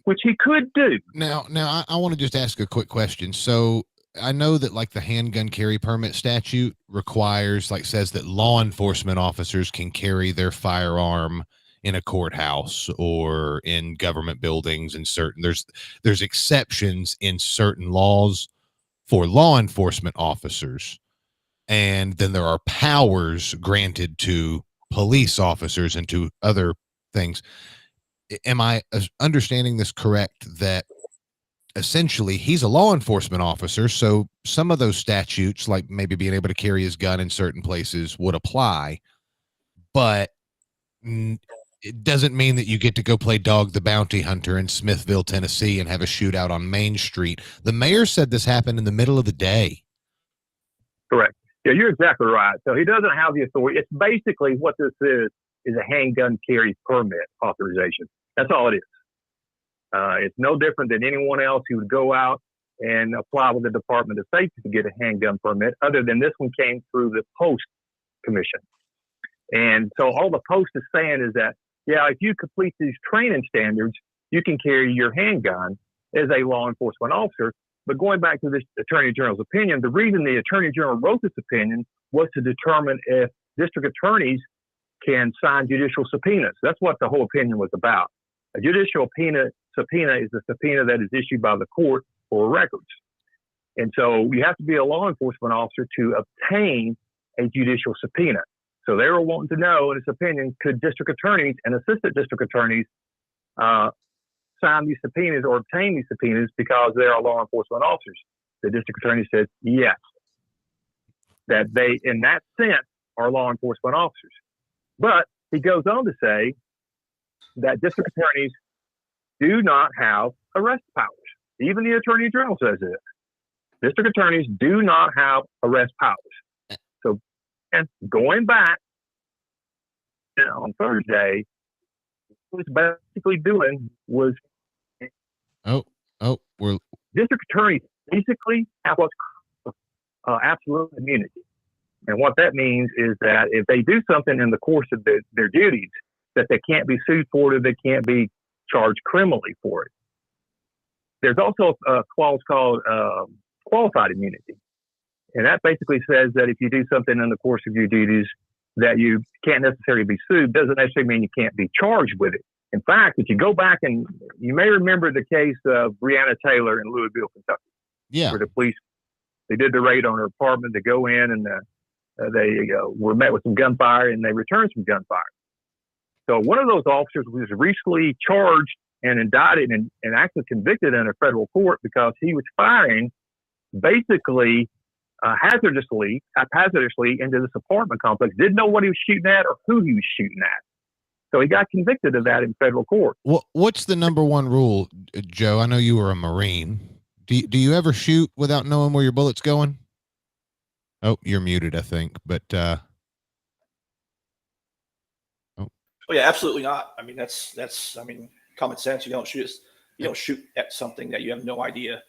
which he could do. Now I want to just ask a quick question. So I know that like the handgun carry permit statute requires, like says that law enforcement officers can carry their firearm in a courthouse or in government buildings, and there's exceptions in certain laws for law enforcement officers. And then there are powers granted to police officers and to other things. Am I understanding this correct, that essentially he's a law enforcement officer, so some of those statutes, like maybe being able to carry his gun in certain places, would apply, but it doesn't mean that you get to go play Dog the Bounty Hunter in Smithville, Tennessee and have a shootout on Main Street. The mayor said this happened in the middle of the day. Correct. Yeah, you're exactly right. So he doesn't have the authority. It's basically what this is a handgun carry permit authorization. That's all it is. It's no different than anyone else who would go out and apply with the Department of Safety to get a handgun permit, other than this one came through the Post Commission. And so all the Post is saying is that, yeah, if you complete these training standards, you can carry your handgun as a law enforcement officer. But going back to this Attorney General's opinion, the reason the Attorney General wrote this opinion was to determine if district attorneys can sign judicial subpoenas. That's what the whole opinion was about. A judicial subpoena is a subpoena that is issued by the court for records. And so you have to be a law enforcement officer to obtain a judicial subpoena. So they were wanting to know, in his opinion, could district attorneys and assistant district attorneys sign these subpoenas or obtain these subpoenas because they are law enforcement officers? The district attorney said yes, that they, in that sense, are law enforcement officers. But he goes on to say that district attorneys do not have arrest powers. Even the Attorney General says it. District attorneys do not have arrest powers. So, and going back on Thursday, what he was basically doing was we're district attorneys basically have what's called absolute immunity. And what that means is that if they do something in the course of their duties, that they can't be sued for it, or they can't be charged criminally for it. There's also a clause called qualified immunity. And that basically says that if you do something in the course of your duties that you can't necessarily be sued, doesn't necessarily mean you can't be charged with it. In fact, if you go back, and you may remember the case of Breonna Taylor in Louisville, Kentucky, where the police, they did the raid on her apartment. They go in and they were met with some gunfire, and they returned some gunfire. So one of those officers was recently charged and indicted and actually convicted in a federal court because he was firing basically haphazardously into this apartment complex. Didn't know what he was shooting at or who he was shooting at. So he got convicted of that in federal court. What's the number one rule, Joe? I know you were a Marine. Do you ever shoot without knowing where your bullet's going? Oh, you're muted, I think. But oh yeah, absolutely not. I mean, that's common sense. You don't shoot at something that you have no idea.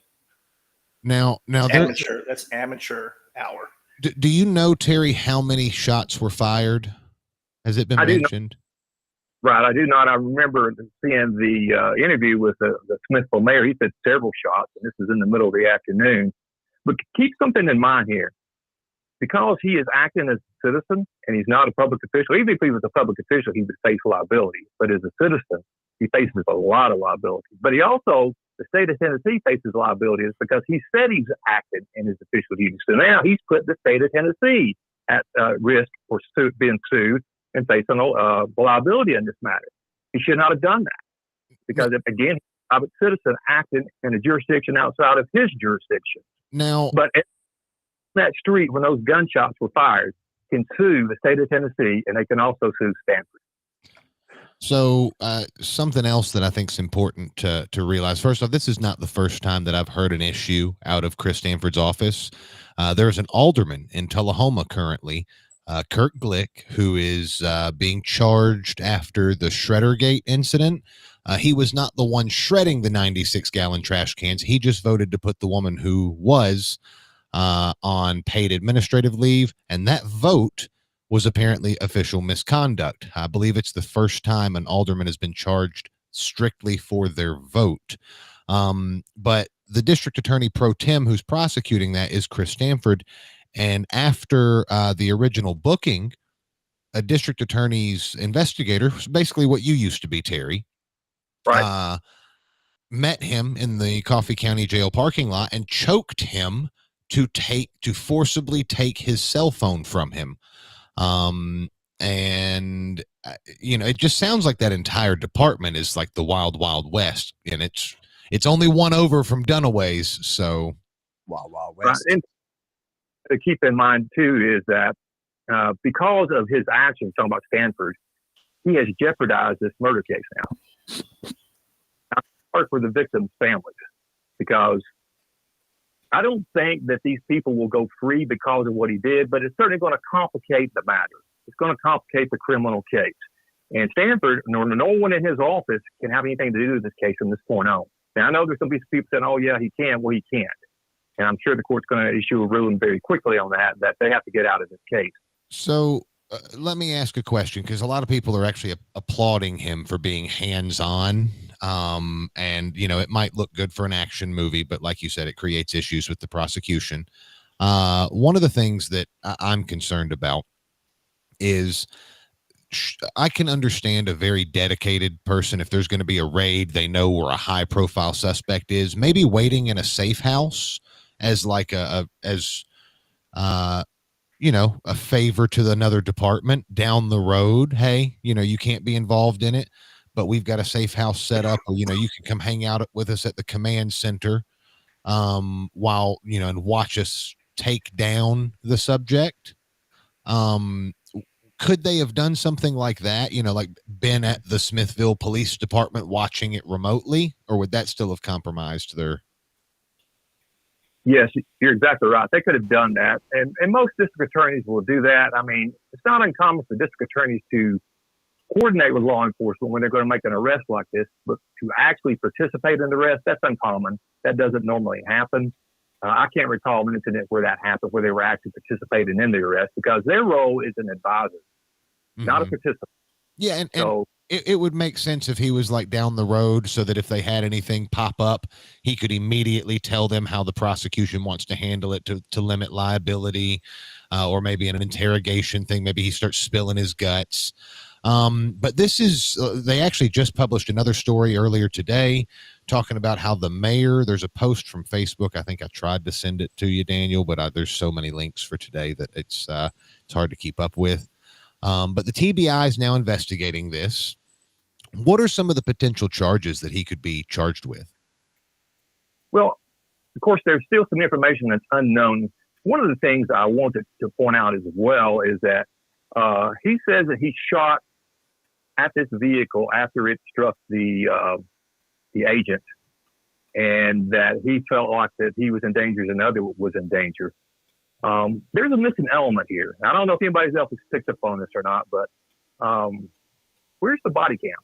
Now that's amateur hour. Do you know, Terry, how many shots were fired? Has it been mentioned? Right, I do not. I remember seeing the interview with the Smithville mayor. He said several shots, and this is in the middle of the afternoon. But keep something in mind here. Because he is acting as a citizen and he's not a public official, even if he was a public official, he would face liability. But as a citizen, he faces a lot of liability. But he also, the state of Tennessee faces liability because he said he's acted in his official duties. So now he's put the state of Tennessee at risk for being sued and facing liability in this matter. He should not have done that because, again, he's a private citizen acting in a jurisdiction outside of his jurisdiction. Now, but that street, when those gunshots were fired, can sue the state of Tennessee, and they can also sue Stanford. So something else that I think is important to realize. First off, this is not the first time that I've heard an issue out of Chris Stanford's office. There's an alderman in Tullahoma currently, Kirk Glick, who is being charged after the Shreddergate incident. He was not the one shredding the 96-gallon trash cans. He just voted to put the woman who was on paid administrative leave, and that vote was apparently official misconduct. I believe it's the first time an alderman has been charged strictly for their vote. But the district attorney pro tem who's prosecuting that is Chris Stanford. And after the original booking, a district attorney's investigator, basically what you used to be, Terry, right, met him in the Coffee County Jail parking lot and choked him to forcibly take his cell phone from him. And it just sounds like that entire department is like the wild, wild west, and it's only one over from Dunaway's. So wild, wild west. Right. And to keep in mind too is that because of his actions, talking about Stanford, he has jeopardized this murder case now. I work for the victims' families because I don't think that these people will go free because of what he did, but it's certainly going to complicate the matter. It's going to complicate the criminal case. And Stanford, no one in his office can have anything to do with this case from this point on. Now, I know there's some people saying, oh, yeah, he can. Well, he can't. And I'm sure the court's going to issue a ruling very quickly on that they have to get out of this case. So let me ask a question, because a lot of people are actually applauding him for being hands-on. And it might look good for an action movie, but like you said, it creates issues with the prosecution. One of the things that I'm concerned about is I can understand a very dedicated person. If there's going to be a raid, they know where a high profile suspect is, maybe waiting in a safe house as like a favor to another department down the road. Hey, you can't be involved in it, but we've got a safe house set up, or, you can come hang out with us at the command center while, and watch us take down the subject. Could they have done something like that, like been at the Smithville Police Department watching it remotely, or would that still have compromised their? Yes, you're exactly right. They could have done that. And most district attorneys will do that. I mean, it's not uncommon for district attorneys to coordinate with law enforcement when they're going to make an arrest like this, but to actually participate in the arrest, that's uncommon. That doesn't normally happen. I can't recall an incident where that happened, where they were actually participating in the arrest, because their role is an advisor, not a participant. Yeah, and it would make sense if he was like down the road, so that if they had anything pop up, he could immediately tell them how the prosecution wants to handle it to limit liability, or maybe in an interrogation thing, maybe he starts spilling his guts. But this is, they actually just published another story earlier today talking about how the mayor, there's a post from Facebook. I think I tried to send it to you, Daniel, but there's so many links for today that it's hard to keep up with. But the TBI is now investigating this. What are some of the potential charges that he could be charged with? Well, of course, there's still some information that's unknown. One of the things I wanted to point out as well is that he says that he shot at this vehicle after it struck the agent, and that he felt like that he was in danger as another was in danger. There's a missing element here. I don't know if anybody else has picked up on this or not, but where's the body cam?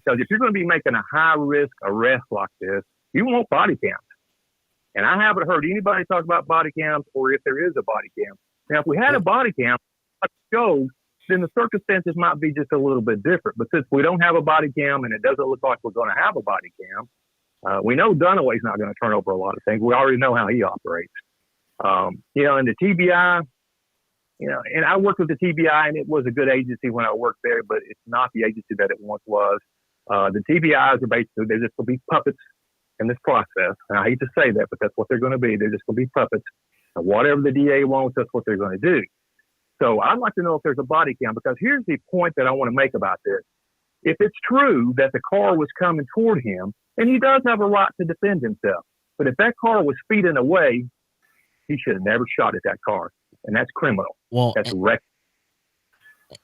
Because if you're going to be making a high-risk arrest like this, you want body cams. And I haven't heard anybody talk about body cams, or if there is a body cam. Now, if we had a body cam like it shows, then the circumstances might be just a little bit different. But since we don't have a body cam, and it doesn't look like we're going to have a body cam, we know Dunaway's not going to turn over a lot of things. We already know how he operates. And the TBI, and I worked with the TBI, and it was a good agency when I worked there, but it's not the agency that it once was. The TBIs are basically, they're just going to be puppets in this process. And I hate to say that, but that's what they're going to be. They're just going to be puppets. And whatever the DA wants, that's what they're going to do. So I'd like to know if there's a body cam, because here's the point that I want to make about this. If it's true that the car was coming toward him, and he does have a right to defend himself, but if that car was speeding away, he should have never shot at that car. And that's criminal. Well, that's reckless.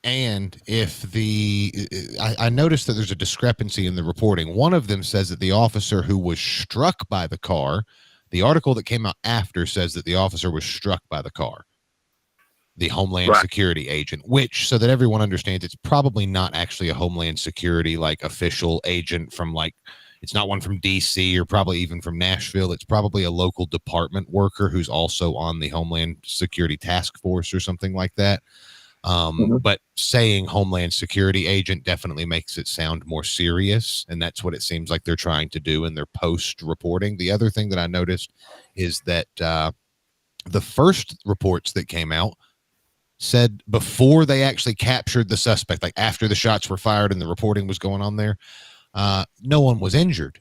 And if I noticed that there's a discrepancy in the reporting. One of them says that the officer who was struck by the car, the article that came out after says that the officer was struck by the car, the Homeland Security agent, which, so that everyone understands, it's probably not actually a Homeland Security like official agent from it's not one from DC or probably even from Nashville. It's probably a local department worker who's also on the Homeland Security Task Force or something like that. But saying Homeland Security agent definitely makes it sound more serious. And that's what it seems like they're trying to do in their post reporting. The other thing that I noticed is that the first reports that came out said before they actually captured the suspect, like after the shots were fired and the reporting was going on there, no one was injured.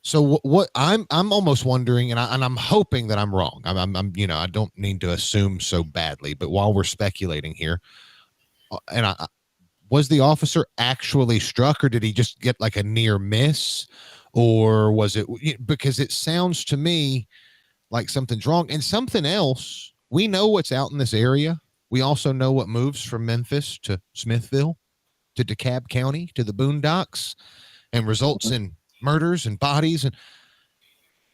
So what I'm almost wondering, and I'm hoping that I'm wrong. I'm I don't need to assume so badly, but while we're speculating here, was the officer actually struck, or did he just get like a near miss, or was it, because it sounds to me like something's wrong. And something else, we know what's out in this area. We also know what moves from Memphis to Smithville to DeKalb County to the Boondocks and results in murders and bodies, and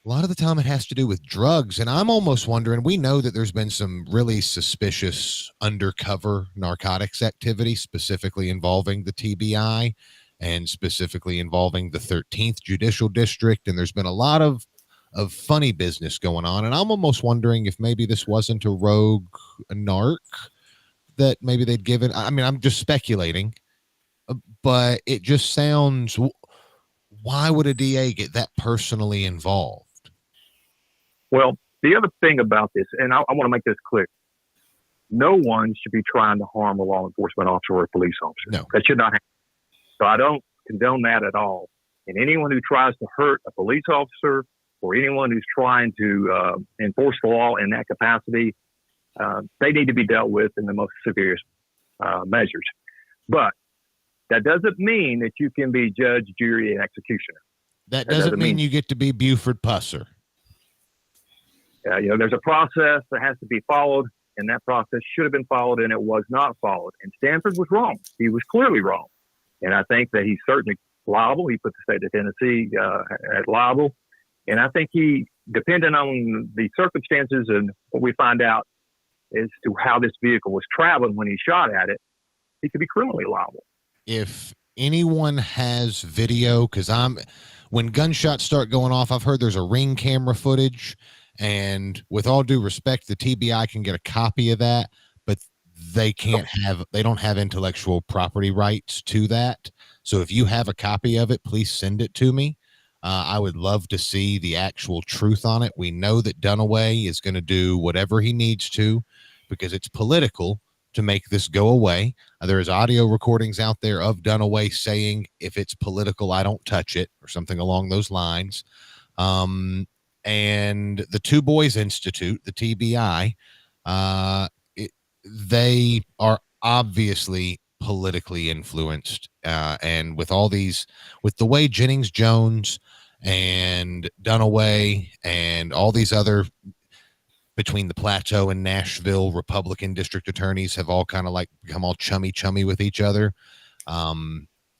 a lot of the time it has to do with drugs. And I'm almost wondering, we know that there's been some really suspicious undercover narcotics activity, specifically involving the TBI and specifically involving the 13th Judicial District, and there's been a lot of funny business going on. And I'm almost wondering if maybe this wasn't a rogue narc that maybe they'd given. I mean, I'm just speculating, but it just sounds, why would a DA get that personally involved? Well, the other thing about this, and I want to make this clear, no one should be trying to harm a law enforcement officer or a police officer. No. That should not happen. So I don't condone that at all. And anyone who tries to hurt a police officer or anyone who's trying to enforce the law in that capacity, they need to be dealt with in the most severe measures. But that doesn't mean that you can be judge, jury, and executioner. That doesn't mean you get to be Buford Pusser. There's a process that has to be followed, and that process should have been followed, and it was not followed. And Stanford was wrong. He was clearly wrong. And I think that he's certainly liable. He put the state of Tennessee at liable. And I think he, depending on the circumstances and what we find out as to how this vehicle was traveling when he shot at it, he could be criminally liable. If anyone has video, because when gunshots start going off, I've heard there's a ring camera footage, and with all due respect, the TBI can get a copy of that, but they don't have intellectual property rights to that. So if you have a copy of it, please send it to me. I would love to see the actual truth on it. We know that Dunaway is going to do whatever he needs to because it's political to make this go away. There is audio recordings out there of Dunaway saying, if it's political, I don't touch it, or something along those lines. And the Two Boys Institute, the TBI, they are obviously politically influenced. And with the way Jennings Jones and Dunaway and all these other, between the Plateau and Nashville Republican district attorneys, have all kind of like become all chummy with each other.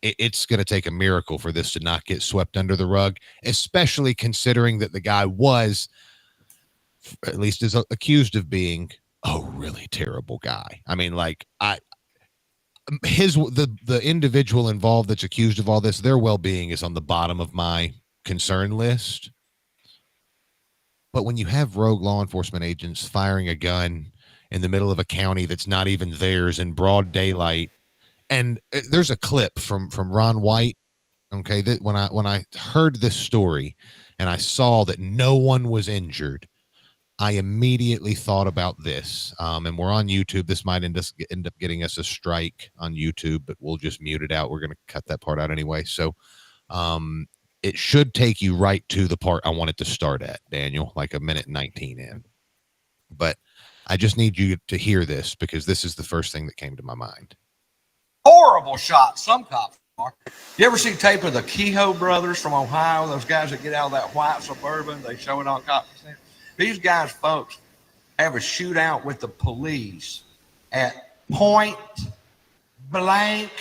It's going to take a miracle for this to not get swept under the rug, especially considering that the guy was, at least is accused of being, a really terrible guy. I mean, like, the individual involved that's accused of all this, their well-being is on the bottom of my concern list. But when you have rogue law enforcement agents firing a gun in the middle of a county that's not even theirs in broad daylight, and there's a clip from Ron White, okay, that when I heard this story and I saw that no one was injured, I immediately thought about this. And we're on YouTube. This might end up getting us a strike on YouTube, but we'll just mute it out. We're going to cut that part out anyway. So it should take you right to the part I wanted to start at, Daniel, like a minute 19 in. But I just need you to hear this because this is the first thing that came to my mind. Horrible shot. Some cops are. You ever see tape of the Kehoe brothers from Ohio? Those guys that get out of that white Suburban, they show it on cops. These guys, folks, have a shootout with the police at point blank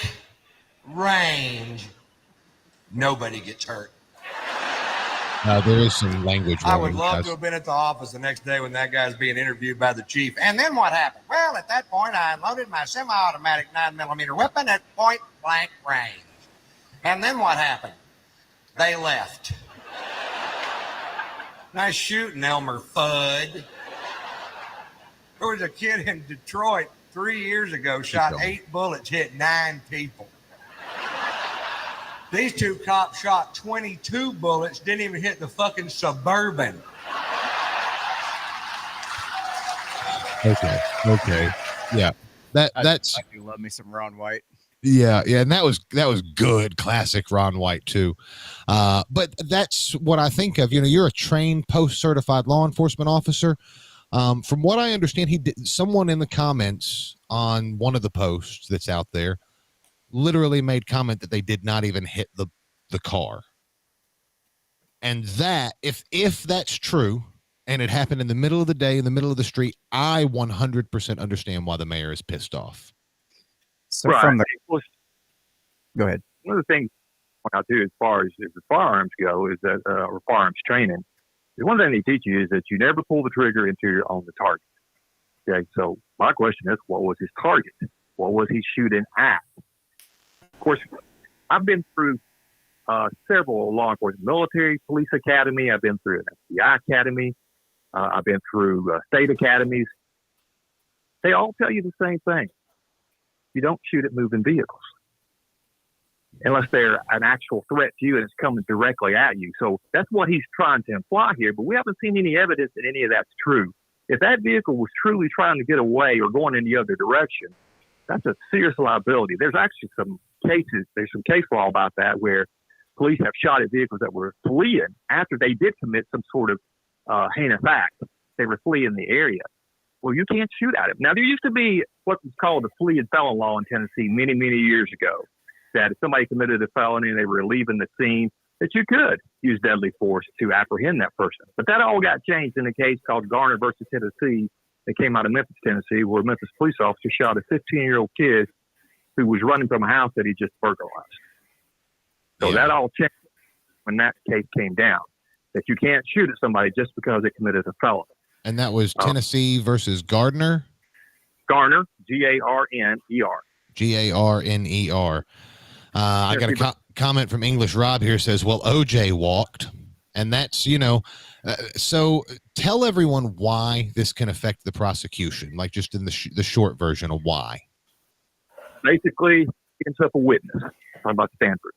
range. Nobody gets hurt. There is some language. I would love to have been at the office the next day when that guy's being interviewed by the chief. And then what happened? Well, at that point, I unloaded my semi-automatic 9mm weapon at point blank range. And then what happened? They left. Nice shooting, Elmer Fudd. There was a kid in Detroit 3 years ago, shot 8 bullets, hit 9 people. These two cops shot 22 bullets, didn't even hit the fucking Suburban. Okay. Yeah. That's I do love me some Ron White. Yeah, and that was good, classic Ron White too. But that's what I think of. You're a trained post-certified law enforcement officer. From what I understand, someone in the comments on one of the posts that's out there literally made comment that they did not even hit the car. And that, if that's true, and it happened in the middle of the day, in the middle of the street, I 100% understand why the mayor is pissed off. So right. Go ahead. One of the things I point out too, as far as the firearms go, is that or firearms training. One thing they teach you is that you never pull the trigger until you're on the target. Okay, so my question is, what was his target? What was he shooting at? Of course, I've been through several law enforcement, military, police academy. I've been through an FBI academy. I've been through state academies. They all tell you the same thing. You don't shoot at moving vehicles unless they're an actual threat to you and it's coming directly at you. So that's what he's trying to imply here, but we haven't seen any evidence that any of that's true. If that vehicle was truly trying to get away or going in the other direction, that's a serious liability. There's actually some cases, there's some case law about that where police have shot at vehicles that were fleeing after they did commit some sort of heinous act. They were fleeing the area. Well, you can't shoot at them. Now, there used to be what was called the flee and felon law in Tennessee many, many years ago, that if somebody committed a felony and they were leaving the scene, that you could use deadly force to apprehend that person. But that all got changed in a case called Garner versus Tennessee that came out of Memphis, Tennessee, where a Memphis police officer shot a 15-year-old kid who was running from a house that he just burglarized. So that all changed when that case came down, that you can't shoot at somebody just because they committed a felony. And that was Tennessee versus Gardner? Garner, Garner. Garner. I got a comment from English Rob here, says, well, OJ walked. And that's, so tell everyone why this can affect the prosecution, like just in the short version of why. Basically, it's up a witness. Talking about Stanford.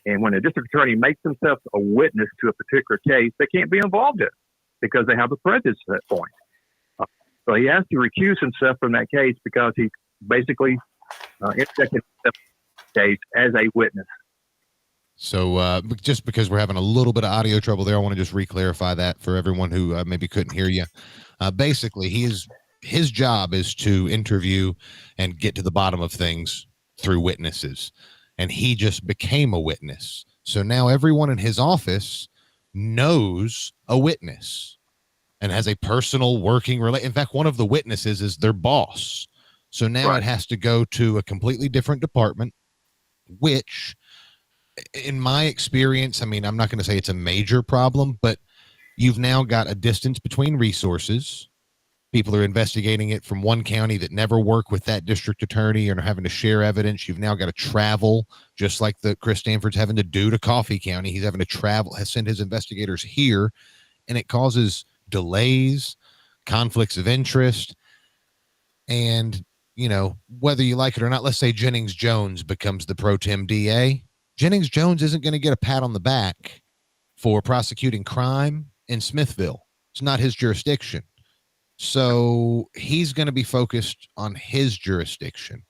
And when a district attorney makes himself a witness to a particular case, they can't be involved in it because they have a prejudice at that point. So he has to recuse himself from that case because he basically intersected himself in the case as a witness. So just because we're having a little bit of audio trouble there, I want to just re-clarify that for everyone who maybe couldn't hear you. Basically, his job is to interview and get to the bottom of things through witnesses. And he just became a witness. So now everyone in his office knows a witness and has a personal working relationship. In fact, one of the witnesses is their boss. So now it has to go to a completely different department, which, in my experience, I mean, I'm not going to say it's a major problem, but you've now got a distance between resources. People are investigating it from one county that never work with that district attorney and are having to share evidence. You've now got to travel, just like the Chris Stanford's having to do to Coffee County. He's having to travel, has sent his investigators here, and it causes delays, conflicts of interest. And, whether you like it or not, let's say Jennings Jones becomes the pro tem DA. Jennings Jones isn't going to get a pat on the back for prosecuting crime in Smithville. It's not his jurisdiction. So he's going to be focused on his jurisdiction.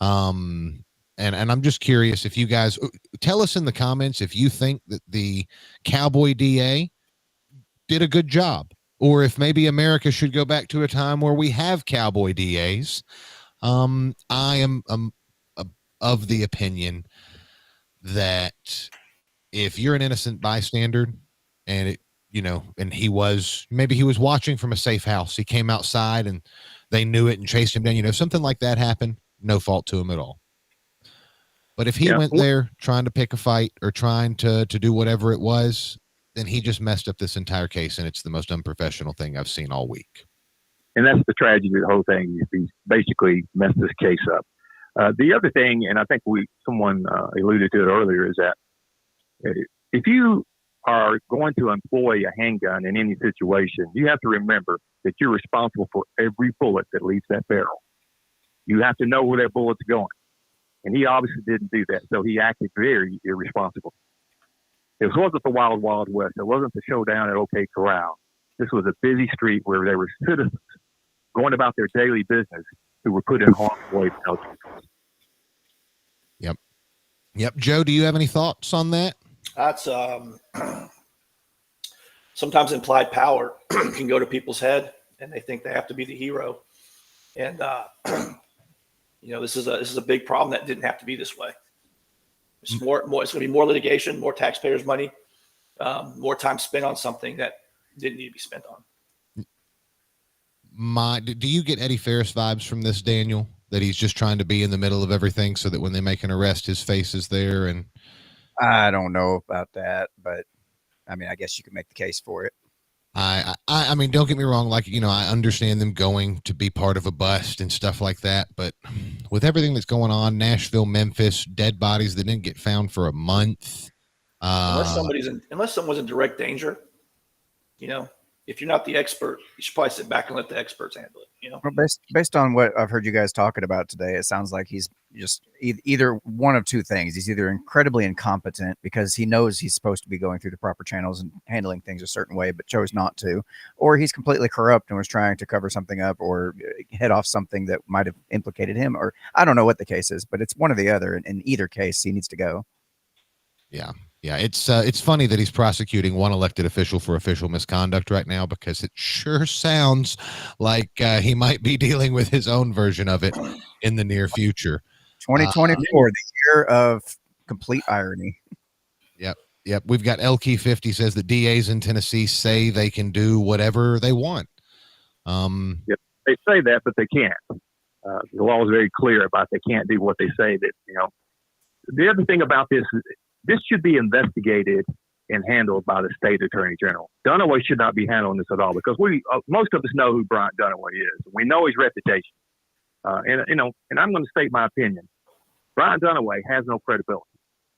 And I'm just curious if you guys tell us in the comments if you think that the Cowboy DA did a good job, or if maybe America should go back to a time where we have Cowboy DAs. I am of the opinion that if you're an innocent bystander and and he was watching from a safe house, he came outside and they knew it and chased him down, something like that happened, no fault to him at all. But if he went there trying to pick a fight or trying to do whatever it was, then he just messed up this entire case, and it's the most unprofessional thing I've seen all week. And that's the tragedy of the whole thing. He basically messed this case up. The other thing, and I think someone alluded to it earlier, is that if you are going to employ a handgun in any situation, you have to remember that you're responsible for every bullet that leaves that barrel. You have to know where that bullet's going. And he obviously didn't do that, so he acted very irresponsible. It wasn't the Wild Wild West. It wasn't the showdown at OK Corral. This was a busy street where there were citizens going about their daily business who were put in harm's way. Yep. Joe, do you have any thoughts on that? That's sometimes implied power can go to people's head, and they think they have to be the hero. And this is a big problem that didn't have to be this way. It's it's going to be more litigation, more taxpayers' money, more time spent on something that didn't need to be spent on. Do you get Eddie Ferris vibes from this, Daniel? That he's just trying to be in the middle of everything so that when they make an arrest, his face is there? And I don't know about that, but I mean, I guess you could make the case for it. I mean, don't get me wrong. Like, I understand them going to be part of a bust and stuff like that. But with everything that's going on, Nashville, Memphis, dead bodies that didn't get found for a month. Unless someone's in direct danger, if you're not the expert, you should probably sit back and let the experts handle it. You know, well, based on what I've heard you guys talking about today, it sounds like he's just either one of two things. He's either incredibly incompetent because he knows he's supposed to be going through the proper channels and handling things a certain way, but chose not to, or he's completely corrupt and was trying to cover something up or head off something that might have implicated him, or I don't know what the case is, but it's one or the other. And in either case, he needs to go. Yeah. Yeah, it's funny that he's prosecuting one elected official for official misconduct right now, because it sure sounds like he might be dealing with his own version of it in the near future. 2024, the year of complete irony. Yep. We've got Elkey 50 says that DAs in Tennessee say they can do whatever they want. Yep, they say that, but they can't. The law is very clear about they can't do what they say. That, you know, the other thing about this is, this should be investigated and handled by the state attorney general. Dunaway should not be handling this at all, because most of us know who Brian Dunaway is. We know his reputation. And I'm going to state my opinion. Brian Dunaway has no credibility.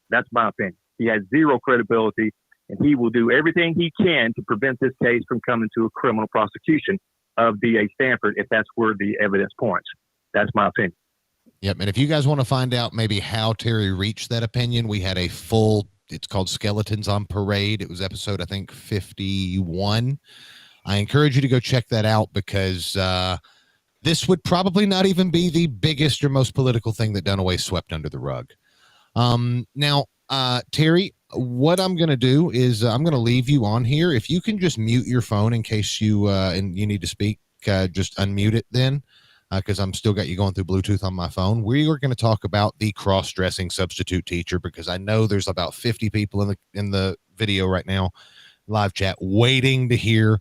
That's my opinion. He has zero credibility, and he will do everything he can to prevent this case from coming to a criminal prosecution of DA Stanford if that's where the evidence points. That's my opinion. Yep. And if you guys want to find out maybe how Terry reached that opinion, we had a full, it's called Skeletons on Parade. It was episode, I think, 51. I encourage you to go check that out, because this would probably not even be the biggest or most political thing that Dunaway swept under the rug. Now, Terry, what I'm going to do is I'm going to leave you on here. If you can just mute your phone in case you and you need to speak, just unmute it then. Because I'm still got you going through Bluetooth on my phone. We are going to talk about the cross-dressing substitute teacher, because I know there's about 50 people in the video right now, live chat, waiting to hear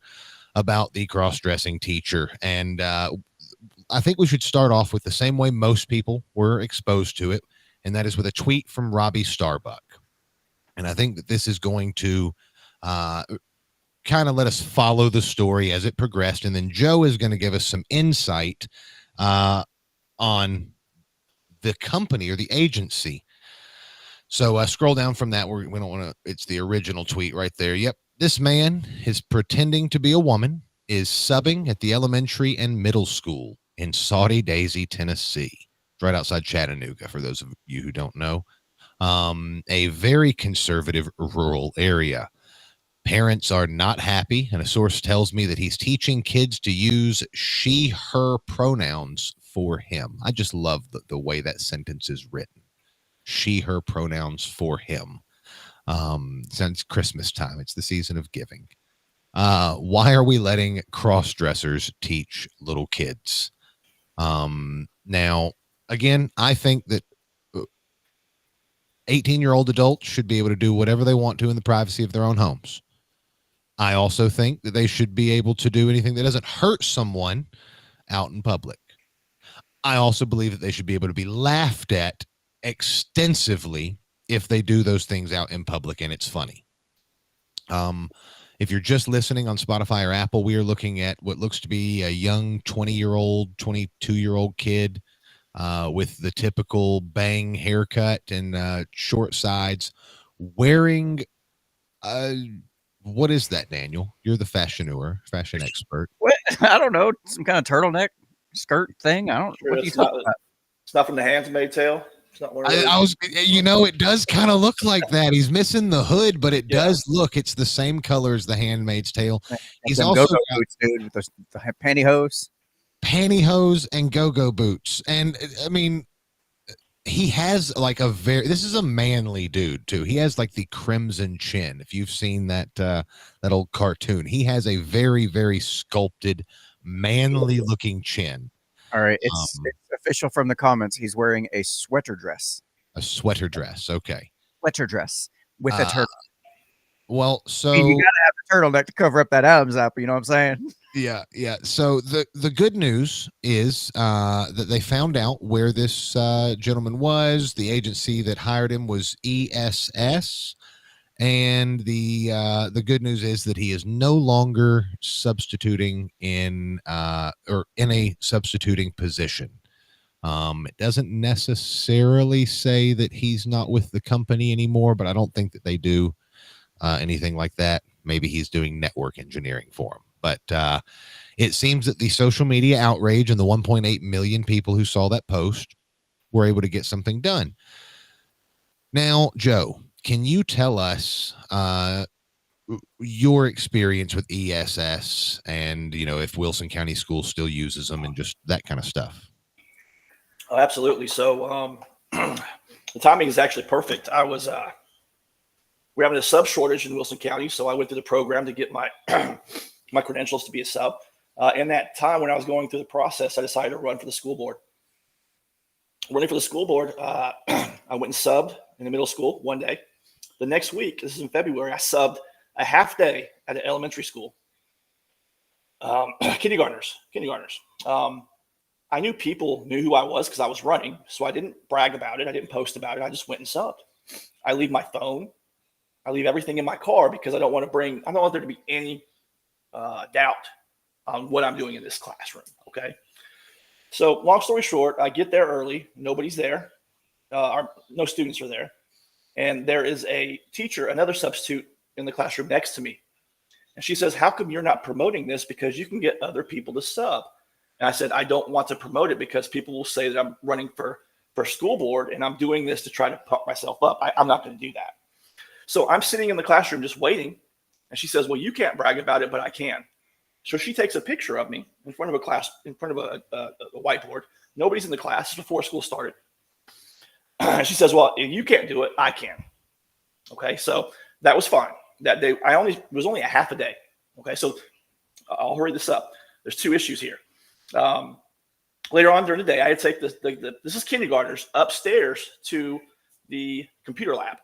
about the cross-dressing teacher. And I think we should start off with the same way most people were exposed to it, and that is with a tweet from Robby Starbuck. And I think that this is going to kind of let us follow the story as it progressed, and then Joe is going to give us some insight on the company or the agency. So scroll down from that. We don't want to, it's the original tweet right there. Yep. This man is pretending to be a woman, is subbing at the elementary and middle school in Soddy Daisy, Tennessee, right outside Chattanooga, for those of you who don't know. A very conservative rural area. Parents are not happy, and a source tells me that he's teaching kids to use she, her pronouns for him. I just love the way that sentence is written. She, her pronouns for him. Since Christmas time, it's the season of giving. Why are we letting cross-dressers teach little kids? Now, again, I think that 18-year-old adults should be able to do whatever they want to in the privacy of their own homes. I also think that they should be able to do anything that doesn't hurt someone out in public. I also believe that they should be able to be laughed at extensively if they do those things out in public and it's funny. If you're just listening on Spotify or Apple, we are looking at what looks to be a young 20-year-old, 22-year-old kid with the typical bang haircut and short sides, wearing what is that, Daniel? You're the fashion expert. What? I don't know. Some kind of turtleneck skirt thing. I don't know. What are you talking about? It's not from the Handmaid's Tale. It's not one of those. I was, it does kind of look like that. He's missing the hood, but it does look. It's the same color as the Handmaid's Tale. He's also got boots, dude, with the pantyhose and go-go boots. And I mean, he has like this is a manly dude too. He has like the crimson chin. If you've seen that old cartoon, he has a very, very sculpted, manly looking chin. All right. It's official from the comments. He's wearing a sweater dress. A sweater dress. Okay. Sweater dress with a turtle. Well, so you gotta have a turtleneck to cover up that Adam's apple. You know what I'm saying? Yeah. So the good news is that they found out where this gentleman was. The agency that hired him was ESS, and the good news is that he is no longer substituting in a substituting position. It doesn't necessarily say that he's not with the company anymore, but I don't think that they do anything like that. Maybe he's doing network engineering for him. But it seems that the social media outrage and the 1.8 million people who saw that post were able to get something done. Now, Joe, can you tell us your experience with ESS and, if Wilson County Schools still uses them and just that kind of stuff? Oh, absolutely. So the timing is actually perfect. We're having a sub shortage in Wilson County, so I went through the program to get my my credentials to be a sub. In that time, when I was going through the process, I decided to run for the school board. Running for the school board, I went and subbed in the middle school one day. The next week, this is in February, I subbed a half day at an elementary school. Kindergartners. I knew people knew who I was because I was running, so I didn't brag about it. I didn't post about it. I just went and subbed. I leave my phone. I leave everything in my car because I don't want there to be any doubt on what I'm doing in this classroom. Okay. So long story short, I get there early. Nobody's there. No students are there. And there is a teacher, another substitute in the classroom next to me. And she says, "How come you're not promoting this? Because you can get other people to sub." And I said, "I don't want to promote it because people will say that I'm running for school board and I'm doing this to try to pump myself up. I'm not going to do that." So I'm sitting in the classroom just waiting. And she says, "Well, you can't brag about it, but I can." So she takes a picture of me in front of a class, in front of a whiteboard. Nobody's in the class. It's before school started. She says, "Well, if you can't do it, I can." Okay, so that was fine. That day, it was only a half a day. Okay, so I'll hurry this up. There's two issues here. Later on during the day, I had to take this is kindergartners upstairs to the computer lab.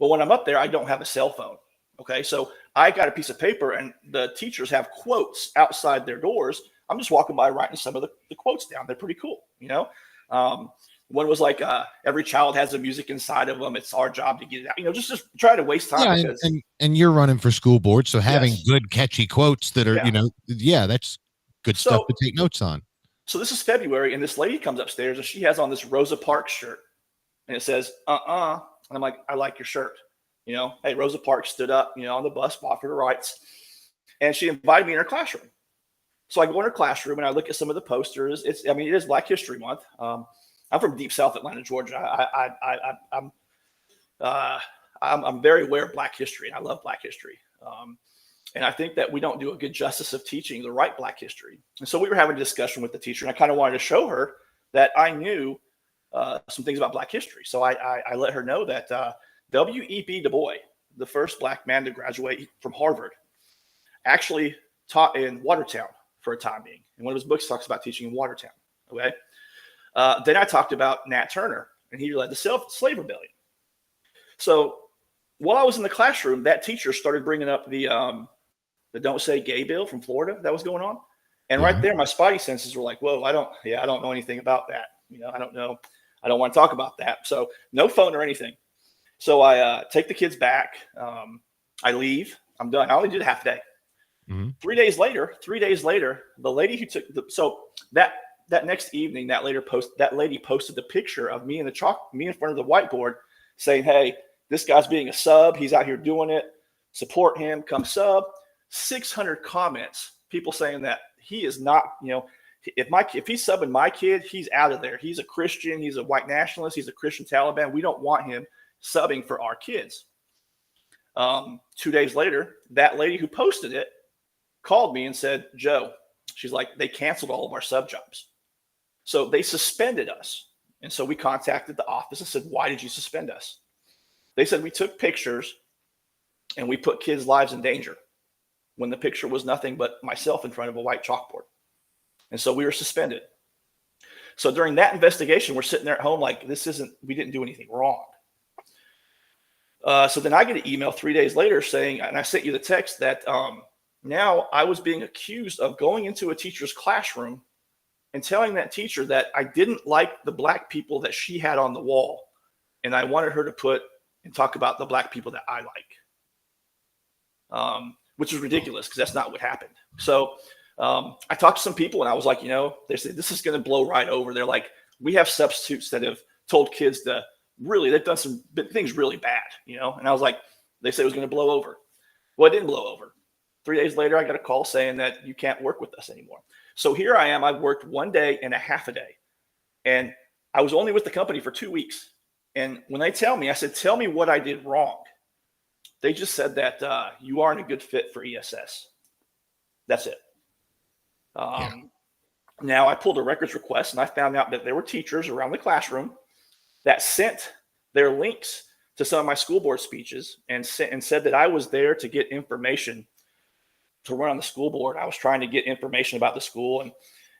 Well, when I'm up there, I don't have a cell phone. Okay, so I got a piece of paper and the teachers have quotes outside their doors. I'm just walking by writing some of the quotes down. They're pretty cool, One was like, "Every child has a music inside of them. It's our job to get it out." Just try to waste time. Yeah, and you're running for school board, so having good, catchy quotes that are, that's good stuff to take notes on. So this is February, and this lady comes upstairs, and she has on this Rosa Parks shirt, and it says, And I'm like, "I like your shirt." Hey, Rosa Parks stood up, on the bus, fought for her rights, and she invited me in her classroom. So I go in her classroom and I look at some of the posters. It is Black History Month. I'm from deep South Atlanta, Georgia. I'm very aware of Black history, and I love Black history. And I think that we don't do a good justice of teaching the right Black history. And so we were having a discussion with the teacher, and I kind of wanted to show her that I knew some things about Black history. So I let her know that W.E.B. Du Bois, the first Black man to graduate from Harvard, actually taught in Watertown for a time being. And one of his books talks about teaching in Watertown. Okay. Then I talked about Nat Turner, and he led the slave rebellion. So while I was in the classroom, that teacher started bringing up the Don't Say Gay bill from Florida that was going on. And right there, my spidey senses were like, "Whoa, I don't know anything about that. I don't know. I don't want to talk about that." So no phone or anything. So I take the kids back. I leave. I'm done. I only did a half day. Mm-hmm. 3 days later, the lady who took that next evening, that lady posted the picture of me in front of the whiteboard saying, "Hey, this guy's being a sub. He's out here doing it. Support him. Come sub." 600 comments, people saying that he is not, if he's subbing my kid, he's out of there. He's a Christian. He's a white nationalist. He's a Christian Taliban. We don't want him subbing for our kids. 2 days later, that lady who posted it called me and said, "Joe," she's like, "they canceled all of our sub jobs." So they suspended us. And so we contacted the office and said, "Why did you suspend us?" They said, "We took pictures and we put kids' lives in danger," when the picture was nothing but myself in front of a white chalkboard. And so we were suspended. So during that investigation, we're sitting there at home like, we didn't do anything wrong. So then I get an email 3 days later saying, and I sent you the text, that now I was being accused of going into a teacher's classroom and telling that teacher that I didn't like the Black people that she had on the wall. And I wanted her to put and talk about the Black people that I like, which is ridiculous because that's not what happened. So I talked to some people and I was like, they said, "This is going to blow right over." They're like, "We have substitutes that have told kids to they've done some things really bad, And I was like, they said it was going to blow over. Well, it didn't blow over. 3 days later, I got a call saying that you can't work with us anymore. So here I am. I've worked 1 day and a half a day, and I was only with the company for 2 weeks. And when they tell me, I said, tell me what I did wrong. They just said that you aren't a good fit for ESS. That's it. Now I pulled a records request, and I found out that there were teachers around the classroom that sent their links to some of my school board speeches and said that I was there to get information to run on the school board. I was trying to get information about the school, and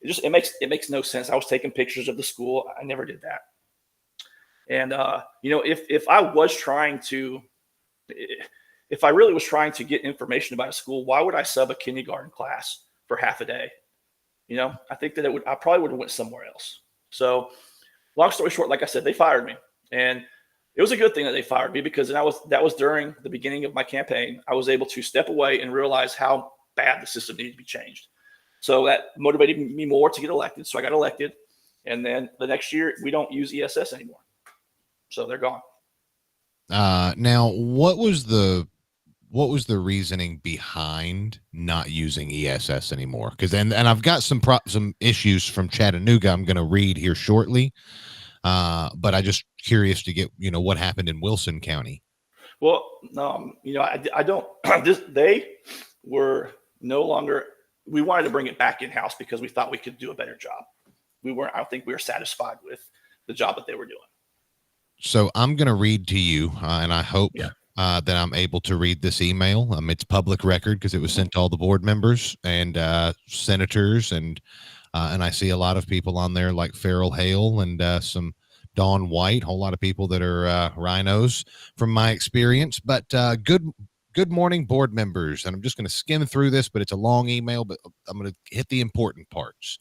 it makes no sense. I was taking pictures of the school. I never did that. And if I was trying to, if I really was trying to get information about a school, why would I sub a kindergarten class for half a day? I think that I probably would have went somewhere else. So long story short, like I said, they fired me, and it was a good thing that they fired me, because that was during the beginning of my campaign. I was able to step away and realize how bad the system needed to be changed. So that motivated me more to get elected. So I got elected, and then the next year we don't use ESS anymore. So they're gone. Now, what was the reasoning behind not using ESS anymore? Because and I've got some issues from Chattanooga I'm going to read here shortly, but I just curious to get what happened in Wilson County. Well, I don't. They were no longer. We wanted to bring it back in house because we thought we could do a better job. I don't think we were satisfied with the job that they were doing. So I'm going to read to you, and I hope that I'm able to read this email. It's public record because it was sent to all the board members and senators, and I see a lot of people on there like Farrell Hale and some Dawn White, a whole lot of people that are rhinos from my experience. But good morning, board members. And I'm just going to skim through this, but it's a long email, but I'm going to hit the important parts.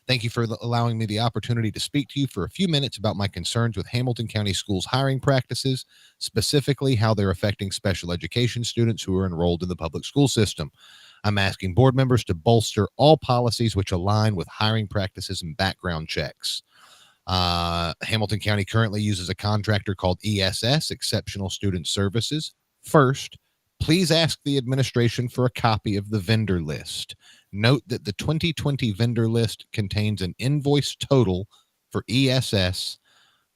Thank you for allowing me the opportunity to speak to you for a few minutes about my concerns with Hamilton County Schools hiring practices, specifically how they're affecting special education students who are enrolled in the public school system. I'm asking board members to bolster all policies which align with hiring practices and background checks. Hamilton County currently uses a contractor called ESS, Exceptional Student Services. First, please ask the administration for a copy of the vendor list. Note that the 2020 vendor list contains an invoice total for ESS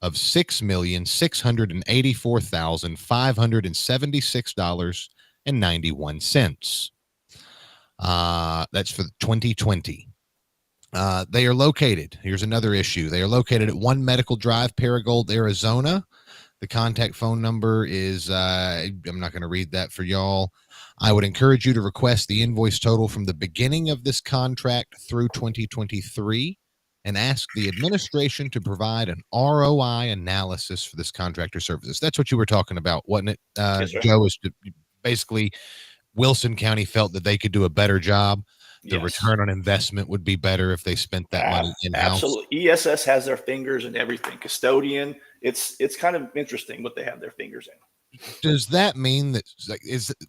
of $6,684,576.91. That's for 2020. They are located. Here's another issue. They are located at 1 Medical Drive, Paragould, Arizona. The contact phone number is, I'm not going to read that for y'all. I would encourage you to request the invoice total from the beginning of this contract through 2023 and ask the administration to provide an ROI analysis for this contractor services. That's what you were talking about, wasn't it, Yes, sir. Joe? Is basically Wilson County felt that they could do a better job. The return on investment would be better if they spent that money in-house. Absolutely. ESS has their fingers in everything. Custodian. It's kind of interesting what they have their fingers in. Does that mean that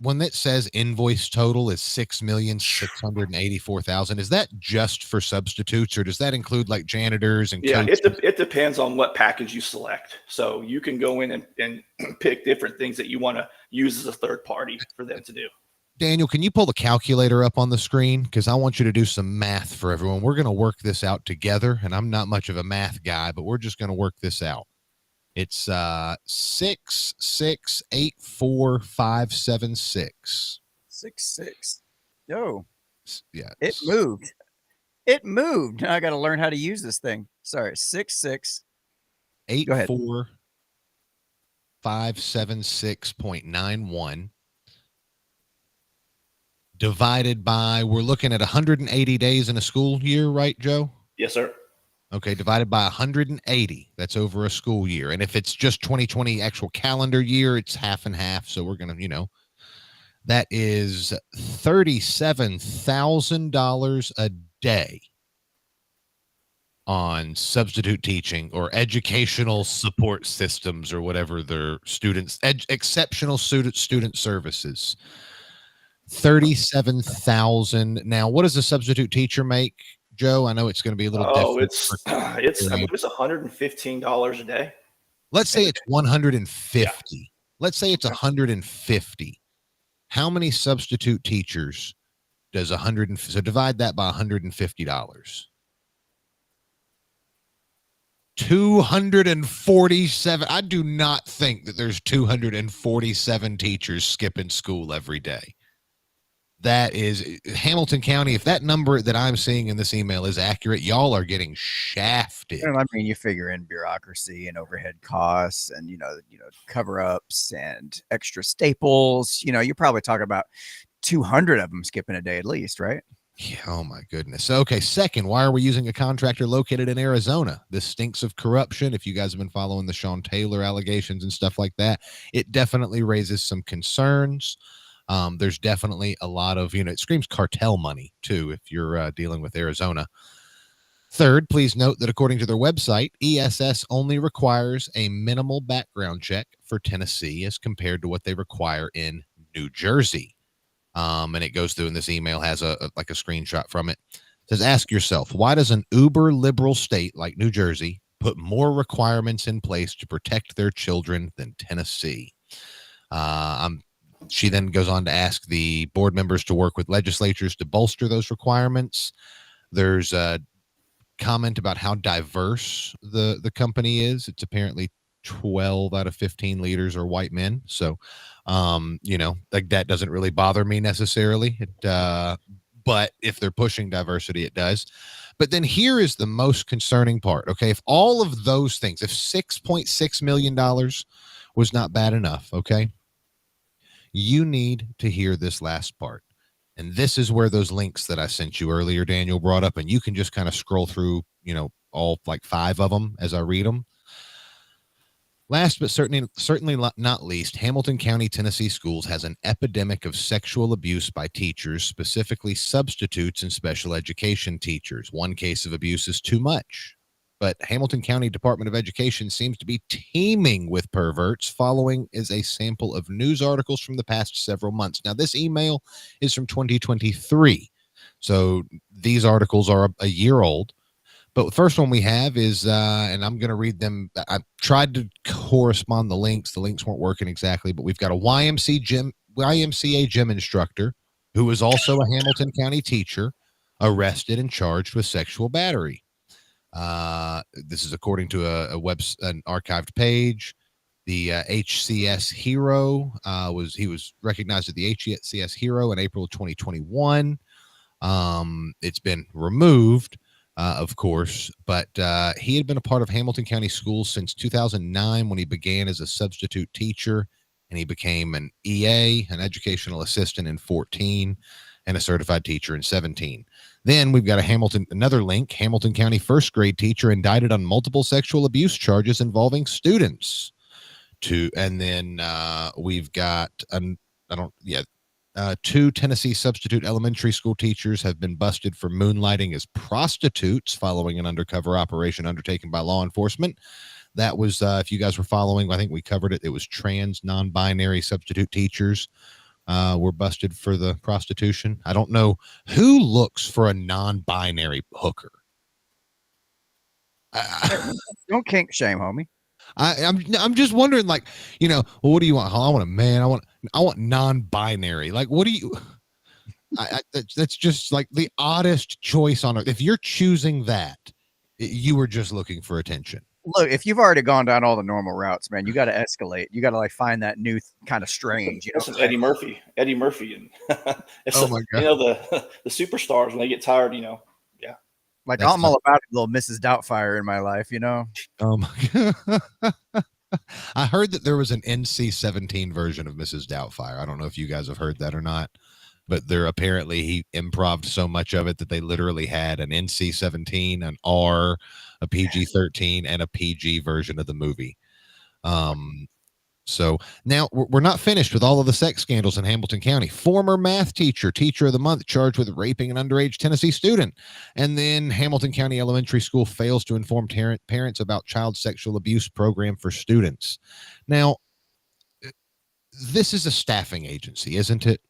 when it says invoice total is $6,684,000? Is that just for substitutes, or does that include like janitors and coaches? It depends on what package you select. So you can go in and pick different things that you want to use as a third party for them to do. Daniel, can you pull the calculator up on the screen? Because I want you to do some math for everyone. We're going to work this out together, and I'm not much of a math guy, but we're just going to work this out. It's 6,684,576. 6,6. Yo. Yeah. It moved. It moved. Now I got to learn how to use this thing. Sorry. 6,684,576.91 divided by, we're looking at 180 days in a school year, right, Joe? Yes, sir. Okay, divided by 180. That's over a school year. And if it's just 2020 actual calendar year, it's half and half. So we're going to, that is $37,000 a day on substitute teaching or educational support systems or whatever their students, exceptional student services. 37,000. Now, what does a substitute teacher make, Joe? I know it's going to be a little different. I believe it's $115 a day. Let's say it's 150. Yeah. Let's say it's 150. How many substitute teachers does so divide that by $150. 247. I do not think that there's 247 teachers skipping school every day. That is Hamilton County. If that number that I'm seeing in this email is accurate, y'all are getting shafted. I mean, you figure in bureaucracy and overhead costs and, cover-ups and extra staples, you're probably talking about 200 of them skipping a day at least, right? Yeah, oh my goodness. Okay, second, why are we using a contractor located in Arizona? This stinks of corruption. If you guys have been following the Sean Taylor allegations and stuff like that, it definitely raises some concerns. There's definitely a lot of, it screams cartel money too, if you're dealing with Arizona. Third, please note that according to their website, ESS only requires a minimal background check for Tennessee as compared to what they require in New Jersey. And it goes through, and this email has a screenshot from it. It says, ask yourself, why does an uber liberal state like New Jersey put more requirements in place to protect their children than Tennessee? She then goes on to ask the board members to work with legislatures to bolster those requirements. There's a comment about how diverse the company is. It's apparently 12 out of 15 leaders are white men. So, that doesn't really bother me necessarily. But if they're pushing diversity, it does. But then here is the most concerning part. Okay. If all of those things, if $6.6 million was not bad enough, okay, you need to hear this last part. And this is where those links that I sent you earlier, Daniel, brought up, and you can just kind of scroll through, all like 5 of them as I read them. Last but certainly not least, Hamilton County, Tennessee Schools has an epidemic of sexual abuse by teachers, specifically substitutes and special education teachers. One case of abuse is too much, but Hamilton County Department of Education seems to be teeming with perverts. Following is a sample of news articles from the past several months. Now, this email is from 2023, so these articles are a year old. But the first one we have is, and I'm going to read them. I tried to correspond the links. The links weren't working exactly, but we've got a YMCA gym instructor who is also a Hamilton County teacher arrested and charged with sexual battery. This is according to an archived page. The HCS hero was recognized as the HCS hero in April of 2021. It's been removed. Of course, but he had been a part of Hamilton County Schools since 2009 when he began as a substitute teacher, and he became an EA, an educational assistant, in 2014, and a certified teacher in 2017. Then we've got another link, Hamilton County first grade teacher indicted on multiple sexual abuse charges involving students. And then we've got two Tennessee substitute elementary school teachers have been busted for moonlighting as prostitutes following an undercover operation undertaken by law enforcement. That was, if you guys were following, I think we covered it. It was trans non-binary substitute teachers were busted for the prostitution. I don't know who looks for a non-binary hooker. Don't kink shame, homie. I'm just wondering, like, well, what do you want? I want a man. I want non-binary. Like, what do you? That's just like the oddest choice on earth. If you're choosing that, you were just looking for attention. Look, if you've already gone down all the normal routes, man, you got to escalate. You got to find that new kind of strange. That's Eddie Murphy, and oh my God. The superstars when they get tired, Like, I'm all about a little Mrs. Doubtfire in my life, Oh my God. I heard that there was an NC-17 version of Mrs. Doubtfire. I don't know if you guys have heard that or not, but he improv'd so much of it that they literally had an NC-17, an R, a PG-13, and a PG version of the movie. So now we're not finished with all of the sex scandals in Hamilton County. Former math teacher of the month, charged with raping an underage Tennessee student. And then Hamilton County Elementary School fails to inform parents about child sexual abuse program for students. Now, this is a staffing agency, isn't it?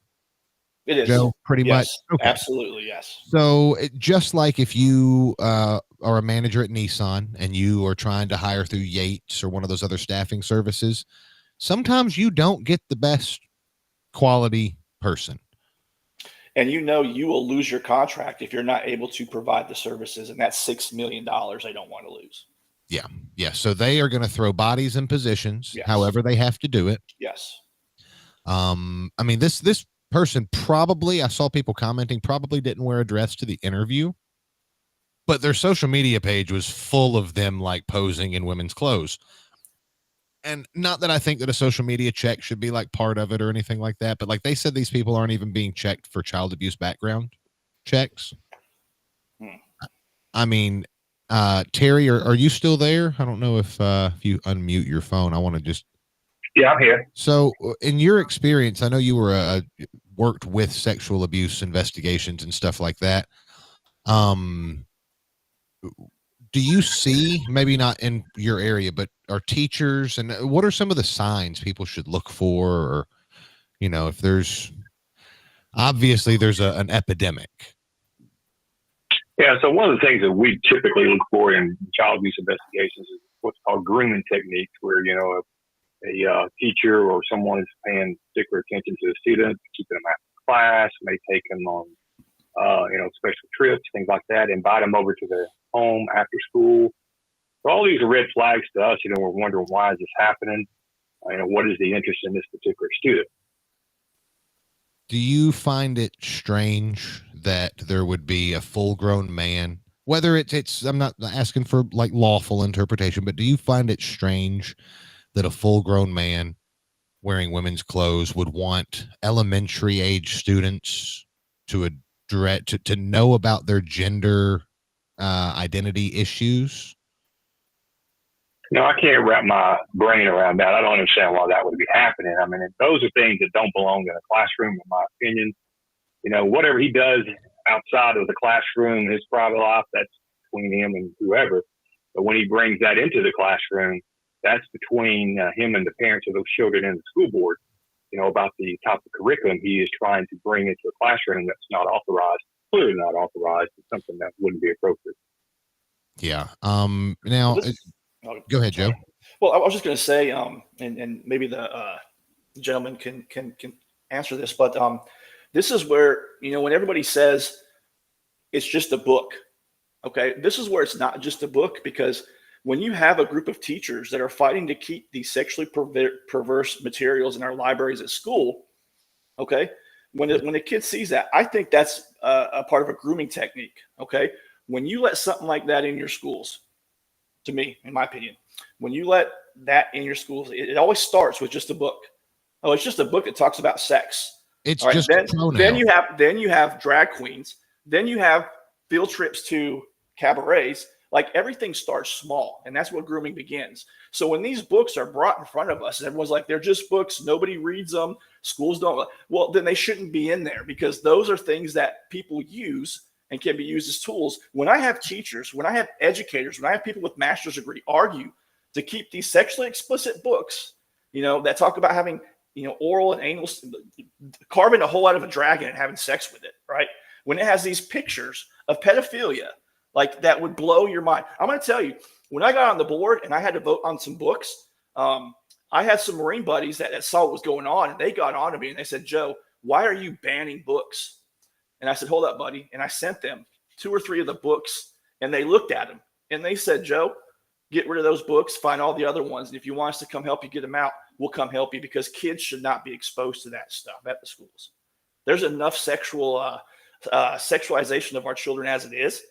It is. Joe, pretty much. Okay. Absolutely, yes. So just like if you are a manager at Nissan and you are trying to hire through Yates or one of those other staffing services, sometimes you don't get the best quality person. and you will lose your contract if you're not able to provide the services, and that's $6 million they don't want to lose. Yeah. So they are going to throw bodies in positions, Yes. however they have to do it. Yes. I mean, this person probably, I saw people commenting, probably didn't wear a dress to the interview, but their social media page was full of them like posing in women's clothes. And not that I think that a social media check should be like part of it or anything like that, but like they said, these people aren't even being checked for child abuse background checks. I mean, Terry, are you still there? I don't know if you unmute your phone. I want to just. Yeah, I'm here. So in your experience, I know you were worked with sexual abuse investigations and stuff like that. Do you see, maybe not in your area, but are teachers, and what are some of the signs people should look for? Or, you know, if there's obviously there's an epidemic. Yeah, so one of the things that we typically look for in child abuse investigations is what's called grooming techniques, where, you know, a teacher or someone is paying particular attention to the student, keeping them after class, may take them on, you know, special trips, things like that, invite them over to their home after school. So all these are red flags to us. You know, we're wondering, why is this happening? You know, what is the interest in this particular student? Do you find it strange that there would be a full-grown man, whether it's I'm not asking for like lawful interpretation, but do you find it strange that a full-grown man wearing women's clothes would want elementary age students to know about their gender identity issues? No, I can't wrap my brain around that. I don't understand why that would be happening. I mean, those are things that don't belong in a classroom, in my opinion. You know, whatever he does outside of the classroom, his private life, that's between him and whoever. But when he brings that into the classroom, that's between him and the parents of those children and the school board. You know, about the type of curriculum he is trying to bring into a classroom that's not authorized, clearly not authorized. It's something that wouldn't be appropriate. Yeah. Now, go ahead, Joe. Well, I was just going to say, and maybe the gentleman can answer this, but this is where, you know, when everybody says it's just a book, okay, this is where it's not just a book, because when you have a group of teachers that are fighting to keep these sexually perverse materials in our libraries at school, okay, when the kid sees that, I think that's a part of a grooming technique, okay? When you let something like that in your schools, to me, in my opinion, when you let that in your schools, it always starts with just a book. Oh, it's just a book that talks about sex. It's right, just then you have drag queens, then you have field trips to cabarets. Like, everything starts small, and that's where grooming begins. So when these books are brought in front of us, and everyone's like, they're just books, nobody reads them, schools don't. Well, then they shouldn't be in there, because those are things that people use and can be used as tools. When I have teachers, when I have educators, when I have people with master's degree argue to keep these sexually explicit books, you know, that talk about having, you know, oral and anal, carving a hole out of a dragon and having sex with it, right? When it has these pictures of pedophilia, like, that would blow your mind. I'm going to tell you, when I got on the board and I had to vote on some books, I had some Marine buddies that saw what was going on, and they got on to me and they said, Joe, why are you banning books? And I said, hold up, buddy. And I sent them 2 or 3 of the books, and they looked at them and they said, Joe, get rid of those books, find all the other ones. And if you want us to come help you get them out, we'll come help you, because kids should not be exposed to that stuff at the schools. There's enough sexualization of our children as it is.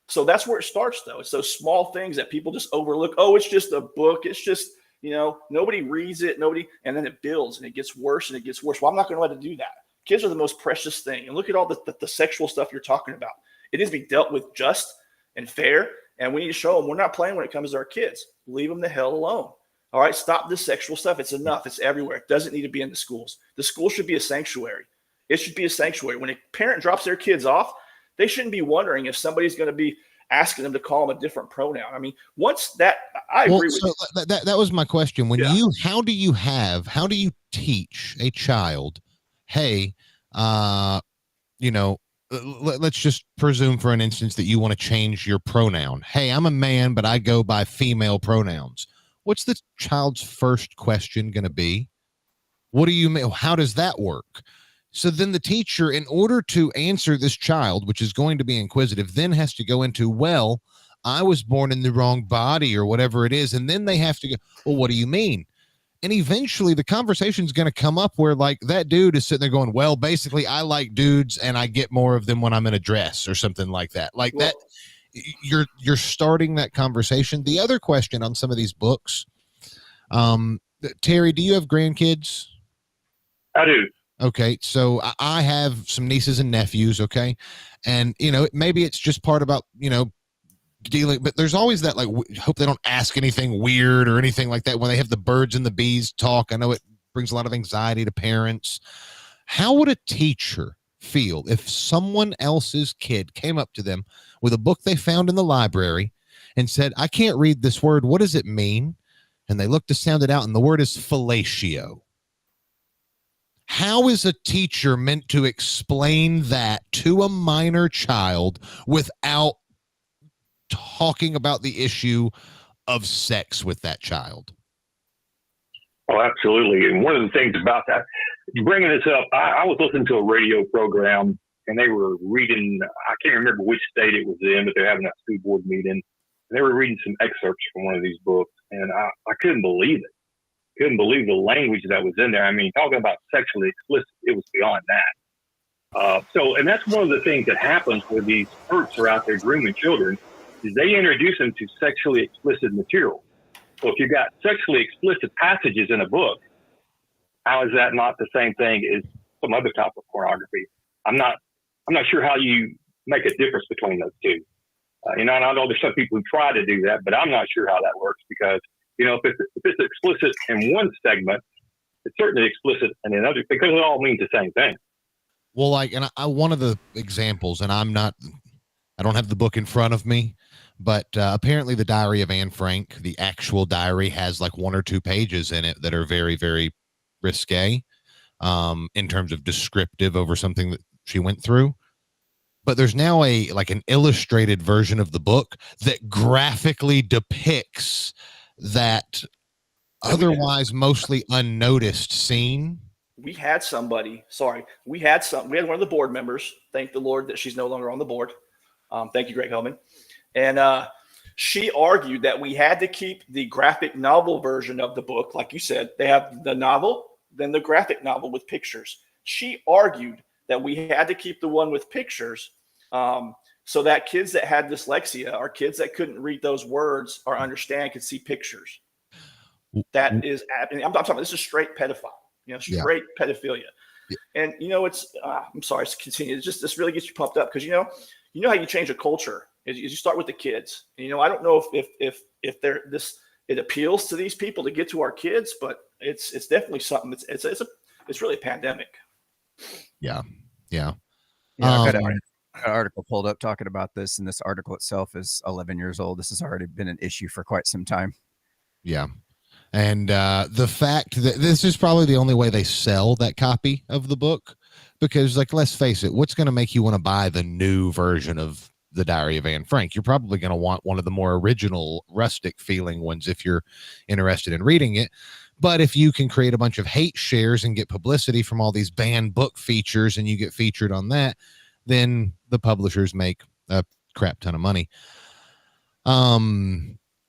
So that's where it starts, though. It's those small things that people just overlook. Oh, it's just a book. It's just, you know, nobody reads it. And then it builds and it gets worse and it gets worse. Well, I'm not going to let it do that. Kids are the most precious thing. And look at all the sexual stuff you're talking about. It needs to be dealt with just and fair. And we need to show them we're not playing when it comes to our kids. Leave them the hell alone. All right. Stop this sexual stuff. It's enough. It's everywhere. It doesn't need to be in the schools. The school should be a sanctuary. It should be a sanctuary. When a parent drops their kids off, they shouldn't be wondering if somebody's going to be asking them to call them a different pronoun. I mean, once that, I agree with you. That was my question. When how do you teach a child, hey, you know, let's just presume for an instance that you want to change your pronoun. Hey, I'm a man, but I go by female pronouns. What's the child's first question going to be? What do you mean? How does that work? So then the teacher, in order to answer this child, which is going to be inquisitive, then has to go into, well, I was born in the wrong body or whatever it is. And then they have to go, well, what do you mean? And eventually the conversation is going to come up where like that dude is sitting there going, well, basically I like dudes and I get more of them when I'm in a dress or something like that. Like that, you're starting that conversation. The other question on some of these books, Terry, do you have grandkids? I do. Okay, so I have some nieces and nephews, okay? And, you know, maybe it's just part about, you know, dealing, but there's always that, like, hope they don't ask anything weird or anything like that when they have the birds and the bees talk. I know it brings a lot of anxiety to parents. How would a teacher feel if someone else's kid came up to them with a book they found in the library and said, I can't read this word. What does it mean? And they look to sound it out, and the word is fellatio. How is a teacher meant to explain that to a minor child without talking about the issue of sex with that child? Oh, absolutely. And one of the things about that, bringing this up, I was listening to a radio program, and they were reading, I can't remember which state it was in, but they're having that school board meeting. And they were reading some excerpts from one of these books, and I couldn't believe it. Couldn't believe the language that was in there. I mean, talking about sexually explicit, it was beyond that. And that's one of the things that happens when these perps are out there grooming children, is they introduce them to sexually explicit material. So if you've got sexually explicit passages in a book, how is that not the same thing as some other type of pornography? I'm not sure how you make a difference between those two. And I know there's some people who try to do that, but I'm not sure how that works, because you know, if it's explicit in one segment, it's certainly explicit in another, because it all means the same thing. Well, like, and one of the examples, and I don't have the book in front of me, but apparently the Diary of Anne Frank, the actual diary, has like 1 or 2 pages in it that are very, very risque in terms of descriptive over something that she went through. But there's now an illustrated version of the book that graphically depicts that otherwise mostly unnoticed scene. We had one of the board members, thank the Lord that she's no longer on the board. Thank you, Greg Hellman. And she argued that we had to keep the graphic novel version of the book. Like you said, they have the novel, then the graphic novel with pictures. She argued that we had to keep the one with pictures so that kids that had dyslexia or kids that couldn't read those words or understand could see pictures. That is, I'm talking, this is straight pedophile, straight pedophilia. Yeah. And, it's, I'm sorry to continue. It's just, this really gets you pumped up because, you know how you change a culture is you start with the kids. And, I don't know if it appeals to these people to get to our kids, but it's definitely something. It's really a pandemic. Yeah. Yeah. I've got an article pulled up talking about this, and this article itself is 11 years old. This has already been an issue for quite some time. Yeah. And the fact that this is probably the only way they sell that copy of the book, because, like, let's face it, what's going to make you want to buy the new version of the Diary of Anne Frank? You're probably going to want one of the more original, rustic feeling ones if you're interested in reading it. But if you can create a bunch of hate shares and get publicity from all these banned book features and you get featured on that, then the publishers make a crap ton of money.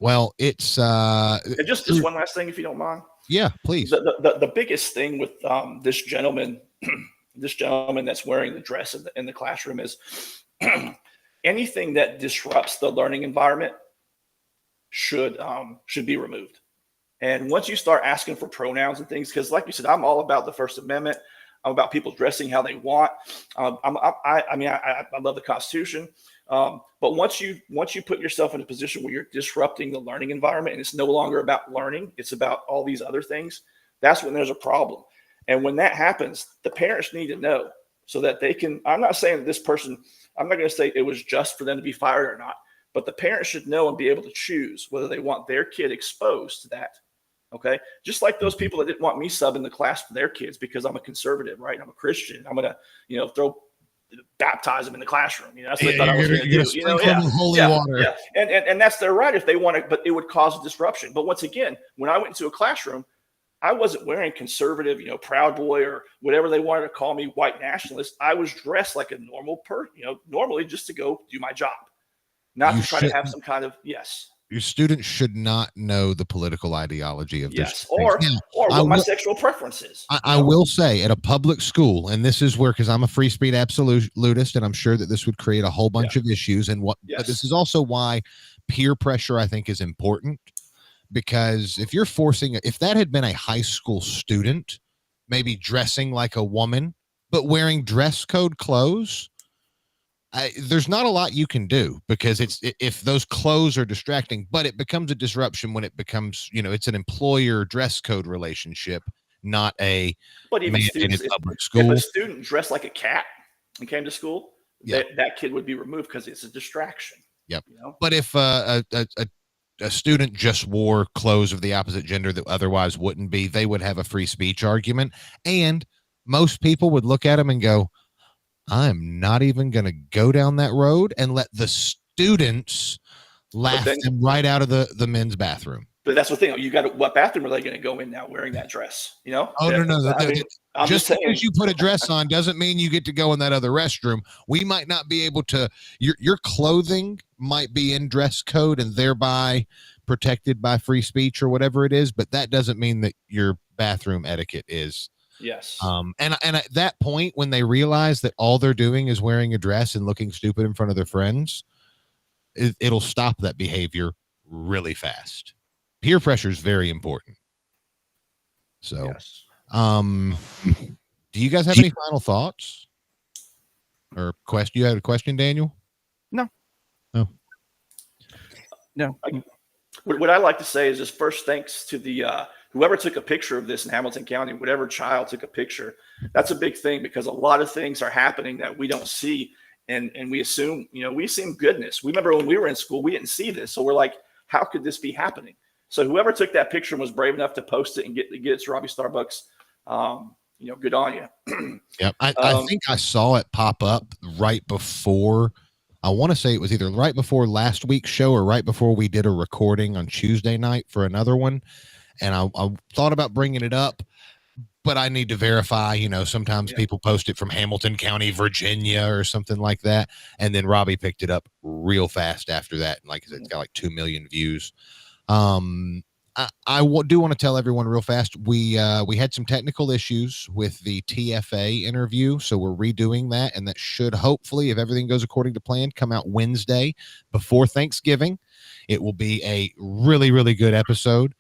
Well, it's and just one last thing, if you don't mind. Yeah, please. The biggest thing with this gentleman that's wearing the dress in the classroom is anything that disrupts the learning environment should be removed. And once you start asking for pronouns and things, because like you said, I'm all about the First Amendment. I'm about people dressing how they want. I love the Constitution. But once you put yourself in a position where you're disrupting the learning environment and it's no longer about learning, it's about all these other things, that's when there's a problem. And when that happens, the parents need to know so that they can, I'm not saying that this person, I'm not going to say it was just for them to be fired or not, but the parents should know and be able to choose whether they want their kid exposed to that. Okay. Just like those people that didn't want me subbing the class for their kids because I'm a conservative, right? I'm a Christian. I'm going to, baptize them in the classroom. That's what they thought I was going to do. Holy water. Yeah. And that's their right if they want it, but it would cause a disruption. But once again, when I went into a classroom, I wasn't wearing conservative, Proud Boy or whatever they wanted to call me, white nationalist. I was dressed like a normal person, normally just to go do my job, not to try to have some kind of, yes. Your students should not know the political ideology of this. Or what my sexual preference is. I will say at a public school, and this is where, because I'm a free speech absolutist, and I'm sure that this would create a whole bunch of issues. And but this is also why peer pressure, I think, is important, because if you're if that had been a high school student, maybe dressing like a woman, but wearing dress code clothes, there's not a lot you can do, because if those clothes are distracting, but it becomes a disruption when it becomes, it's an employer dress code relationship, not a mandated public school. If a student dressed like a cat and came to school, that kid would be removed because it's a distraction. Yep. But if a student just wore clothes of the opposite gender that otherwise wouldn't be, they would have a free speech argument, and most people would look at him and go, I'm not even going to go down that road, and let the students laugh them right out of the men's bathroom. But that's the thing. What bathroom are they going to go in now wearing that dress? Oh, no. Just because you put a dress on doesn't mean you get to go in that other restroom. We might not be able to, your clothing might be in dress code and thereby protected by free speech or whatever it is, but that doesn't mean that your bathroom etiquette is. Yes. And at that point, when they realize that all they're doing is wearing a dress and looking stupid in front of their friends, it'll stop that behavior really fast. Peer pressure is very important. So, do you guys have any final thoughts or question? You had a question, Daniel? No. Oh. No. What I like to say is just first thanks to the whoever took a picture of this in Hamilton County, whatever child took a picture. That's a big thing, because a lot of things are happening that we don't see, and we assume, we assume goodness. We remember when we were in school, we didn't see this, so we're like, how could this be happening? So whoever took that picture and was brave enough to post it and get it to Robby Starbucks, good on you. Yeah, I think I saw it pop up right before. I want to say it was either right before last week's show or right before we did a recording on Tuesday night for another one. And I thought about bringing it up, but I need to verify, sometimes people post it from Hamilton County, Virginia or something like that. And then Robby picked it up real fast after that. And like I said, it's got like 2 million views. I do want to tell everyone real fast. We had some technical issues with the TFA interview, so we're redoing that, and that should hopefully, if everything goes according to plan, come out Wednesday before Thanksgiving. It will be a really, really good episode.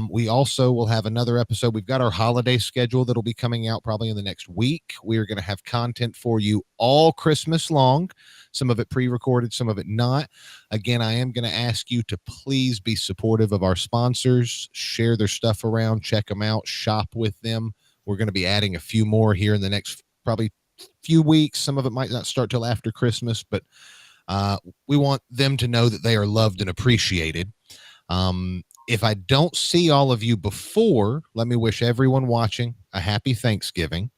We also will have another episode. We've got our holiday schedule that'll be coming out probably in the next week. We're going to have content for you all Christmas long, some of it pre-recorded, some of it not. Again, I am going to ask you to please be supportive of our sponsors, share their stuff around, check them out, shop with them. We're going to be adding a few more here in the next probably few weeks. Some of it might not start till after Christmas, but we want them to know that they are loved and appreciated. If I don't see all of you before, let me wish everyone watching a happy Thanksgiving.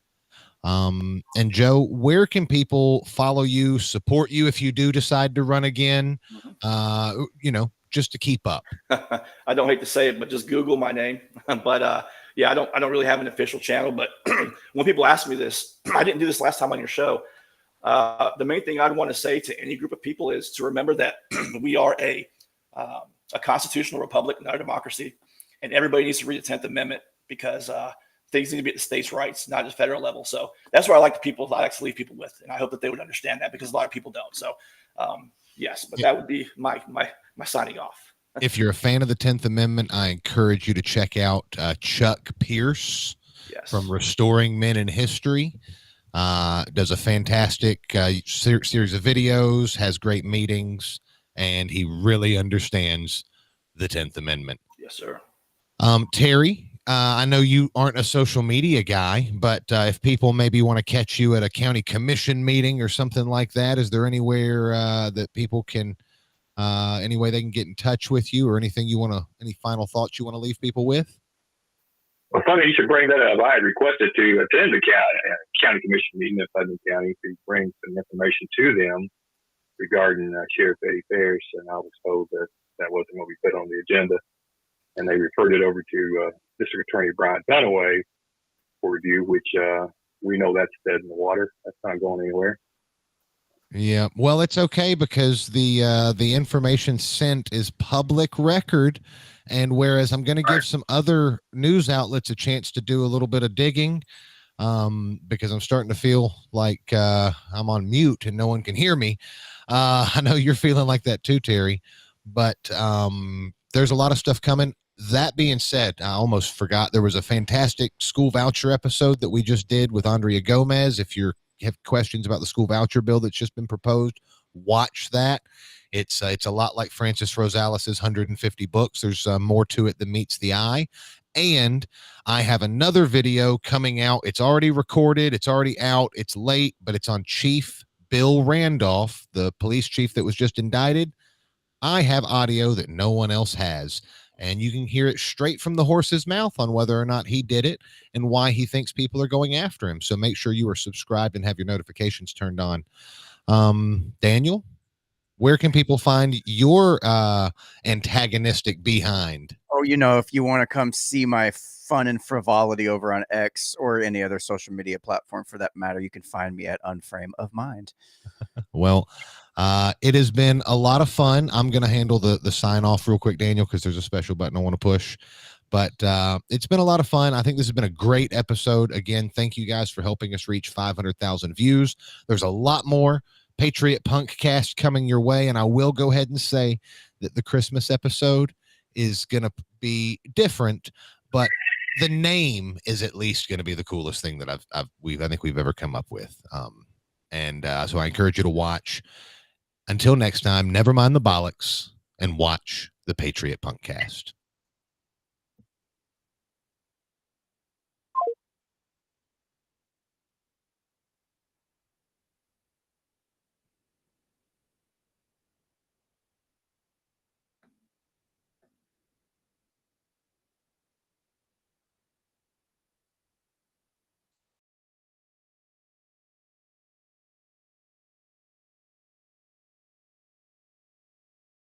And Joe, where can people follow you, support you if you do decide to run again? Just to keep up. I don't hate to say it, but just Google my name. But I don't really have an official channel. But when people ask me this, I didn't do this last time on your show. The main thing I'd want to say to any group of people is to remember that we are a constitutional republic, not a democracy, and everybody needs to read the 10th Amendment, because things need to be at the states' rights, not just federal level. So that's where I like to leave people with, and I hope that they would understand that, because a lot of people don't. So yes, but that would be my signing off. If you're a fan of the 10th Amendment, I encourage you to check out Chuck Pierce from Restoring Men in History. Does a fantastic series of videos, has great meetings, and he really understands the 10th Amendment. Yes, sir. Terry, I know you aren't a social media guy, but if people maybe want to catch you at a county commission meeting or something like that, is there anywhere that people can, any way they can get in touch with you, or anything any final thoughts you want to leave people with? Well, funny you should bring that up. I had requested to attend the county commission meeting in Putnam County to bring some information to them regarding Sheriff Eddie Ferris, and I was told that wasn't what we put on the agenda, and they referred it over to District Attorney Brian Dunaway for review, which we know that's dead in the water. That's not going anywhere. Yeah, well, it's okay because the information sent is public record, and whereas I'm going to give some other news outlets a chance to do a little bit of digging, because I'm starting to feel like I'm on mute and no one can hear me. I know you're feeling like that too, Terry, but there's a lot of stuff coming. That being said, I almost forgot there was a fantastic school voucher episode that we just did with Andrea Gomez. If you have questions about the school voucher bill that's just been proposed, watch that. It's a lot like Francis Rosales' 150 books. There's more to it than meets the eye. And I have another video coming out. It's already recorded. It's already out. It's late, but it's on Chief Bill Randolph, the police chief that was just indicted. I have audio that no one else has, and you can hear it straight from the horse's mouth on whether or not he did it and why he thinks people are going after him. So make sure you are subscribed and have your notifications turned on. Daniel, where can people find your antagonistic behind? Oh, if you want to come see my fun and frivolity over on X or any other social media platform for that matter, you can find me at Unframe of Mind. Well, it has been a lot of fun. I'm going to handle the sign off real quick, Daniel, because there's a special button I want to push. But it's been a lot of fun. I think this has been a great episode. Again, thank you guys for helping us reach 500,000 views. There's a lot more Patriot Punkcast coming your way, and I will go ahead and say that the Christmas episode is going to be different, but the name is at least going to be the coolest thing that I think we've ever come up with. So I encourage you to watch. Until next time, never mind the bollocks and watch the Patriot Punkcast.